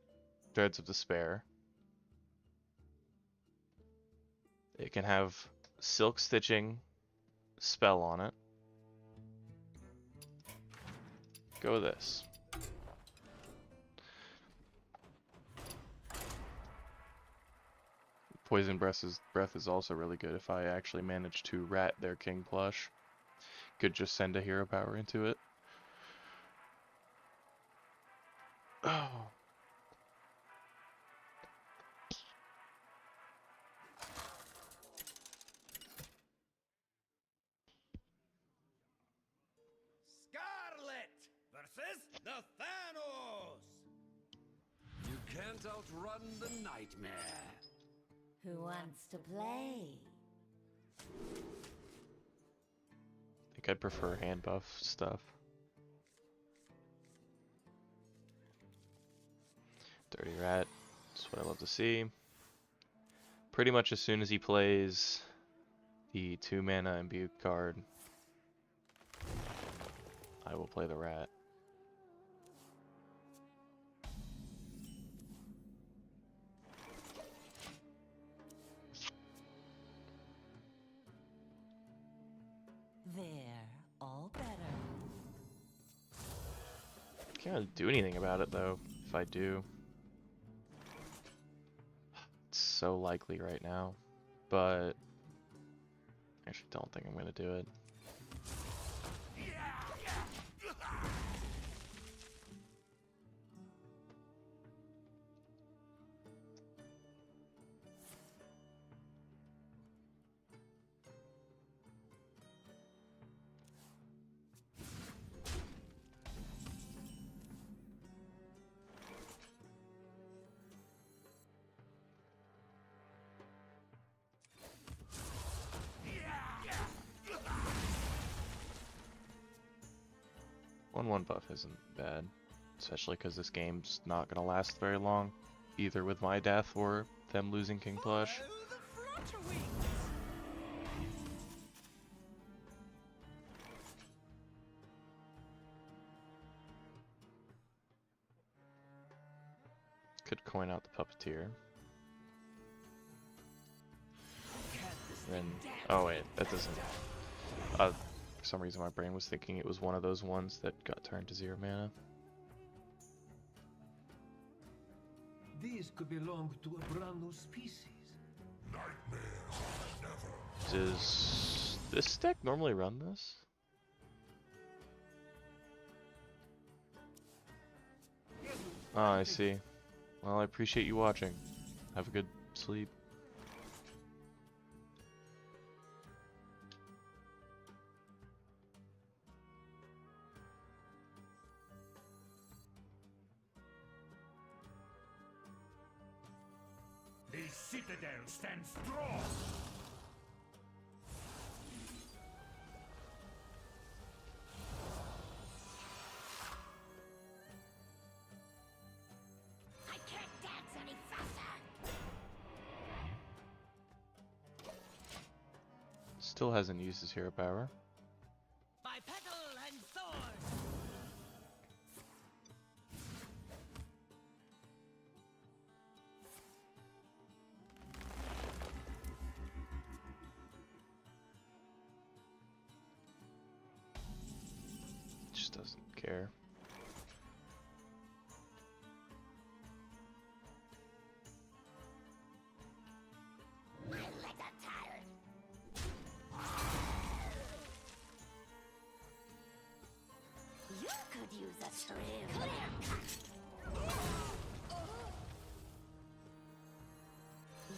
Dreads of Despair. It can have Silk Stitching spell on it. Go with this. Poison breath is also really good if I actually manage to rat their King Plush. Could just send a hero power into it. Oh. Scarlet versus the Thanos. You can't outrun the nightmare. Who wants to play? I think I'd prefer hand buff stuff. Dirty Rat. That's what I love to see. Pretty much as soon as he plays the 2-mana Imbue card, I will play the Rat. There, all better. Can't really do anything about it though, if I do. It's so likely right now, but I actually don't think I'm gonna do it. One buff isn't bad, especially because this game's not gonna last very long, either with my death or them losing King Plush. Could coin out the Puppeteer. Then, oh wait, that doesn't. For some reason, my brain was thinking it was one of those ones that got turned to 0 mana. These could belong to a brand new species. Does this deck normally run this? Oh, I see. Well, I appreciate you watching. Have a good sleep. The citadel stands strong. I can't dance any faster. Still hasn't used his hero power. By petal and sword. Just doesn't care. My legs are tired. You could use a trim. Clear cut.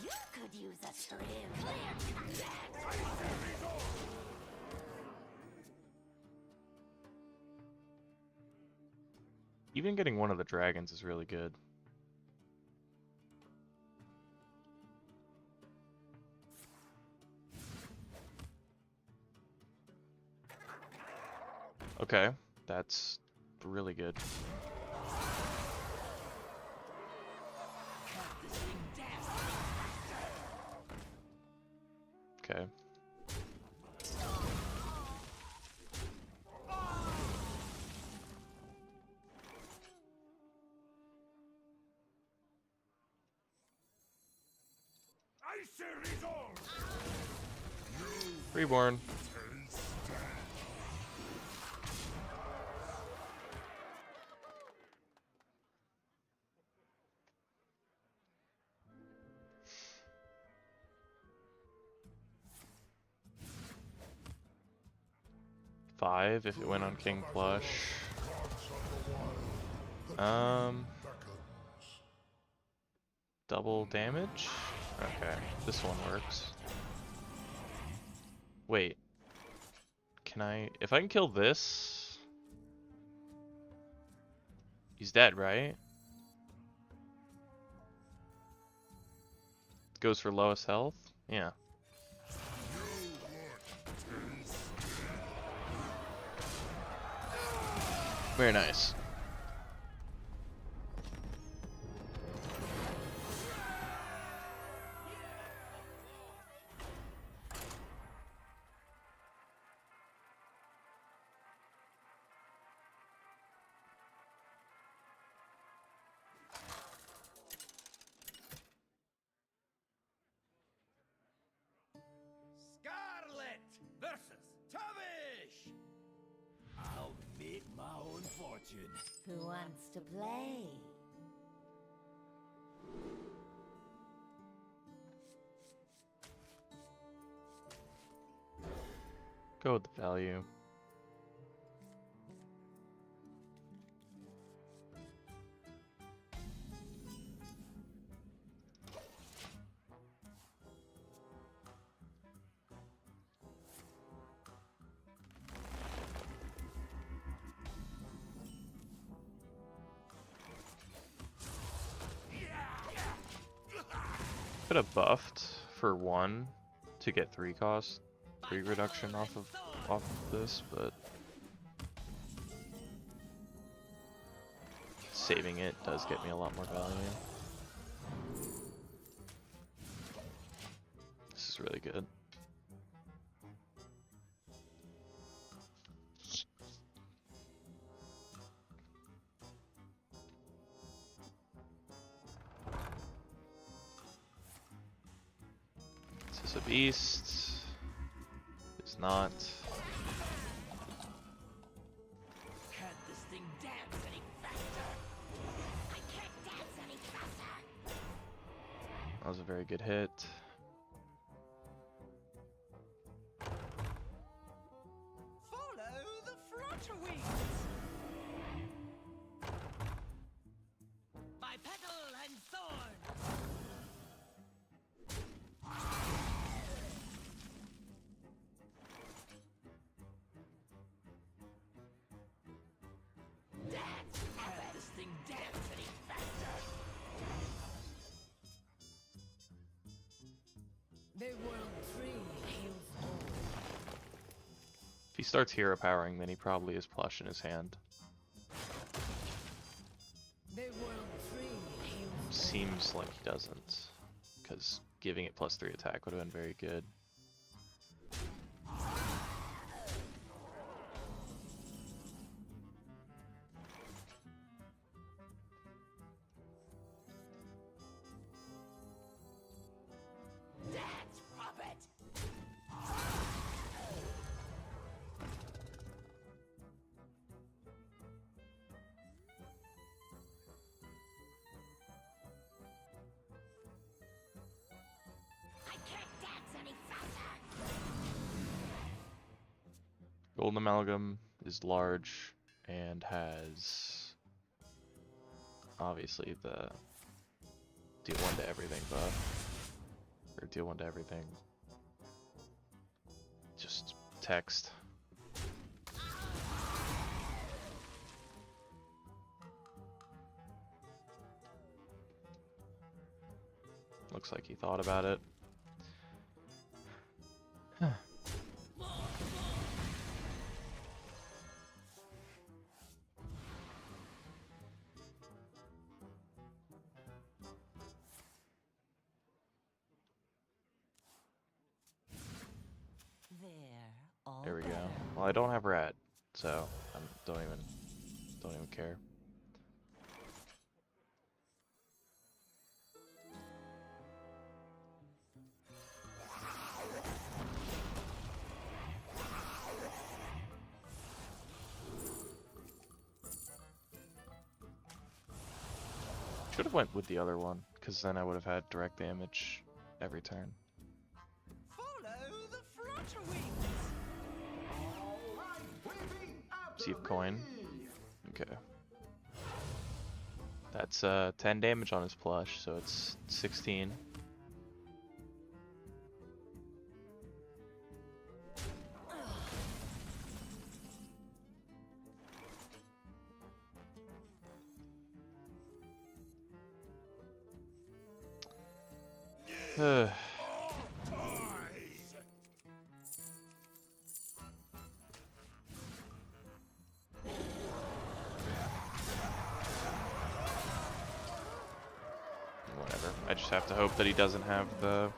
You could use a trim. Clear cut. Even getting one of the dragons is really good. Okay, that's really good. Okay. Icy resolve! Reborn. Five if it went on King Flush. Double damage? Okay, this one works. Wait. Can I... If I can kill this... He's dead, right? Goes for lowest health? Yeah. Very nice. Scarlet versus Tavish! I'll make my own fortune. Who wants to play? Go with the value. Could have buffed for 1 to get 3 cost, 3 reduction off of this, but saving it does get me a lot more value. This is really good. Is this a beast? It's not. Can't this thing dance any faster? I can't dance any faster. That was a very good hit. Follow the flutter wings. By petal and thorn! Can't this thing dance any faster? The world tree heals all. If he starts hero powering, then he probably has plush in his hand. The world tree heals all. Seems like he doesn't, because giving it +3 attack would have been very good. Dance, puppet! I can't dance any faster. Golden Amalgam is large and has obviously the deal 1 to everything buff. Or deal 1 to everything. Just text. Looks like he thought about it. Huh. There we go. Well, I don't have rat, so I don't even care. Should have went with the other one, because then I would have had direct damage every turn. Follow the flutter wings. See if coin. Okay. That's 10 damage on his plush, so it's 16. Whatever. I just have to hope that he doesn't have the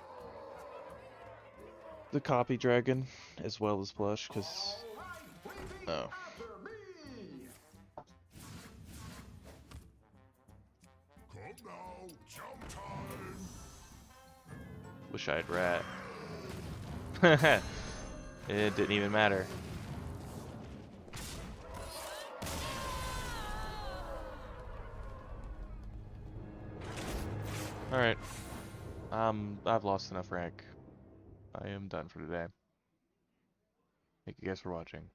copy dragon as well as plush, because oh. Come now, jump time. Wish I had rat. It didn't even matter. Alright. I've lost enough rank. I am done for today. Thank you guys for watching.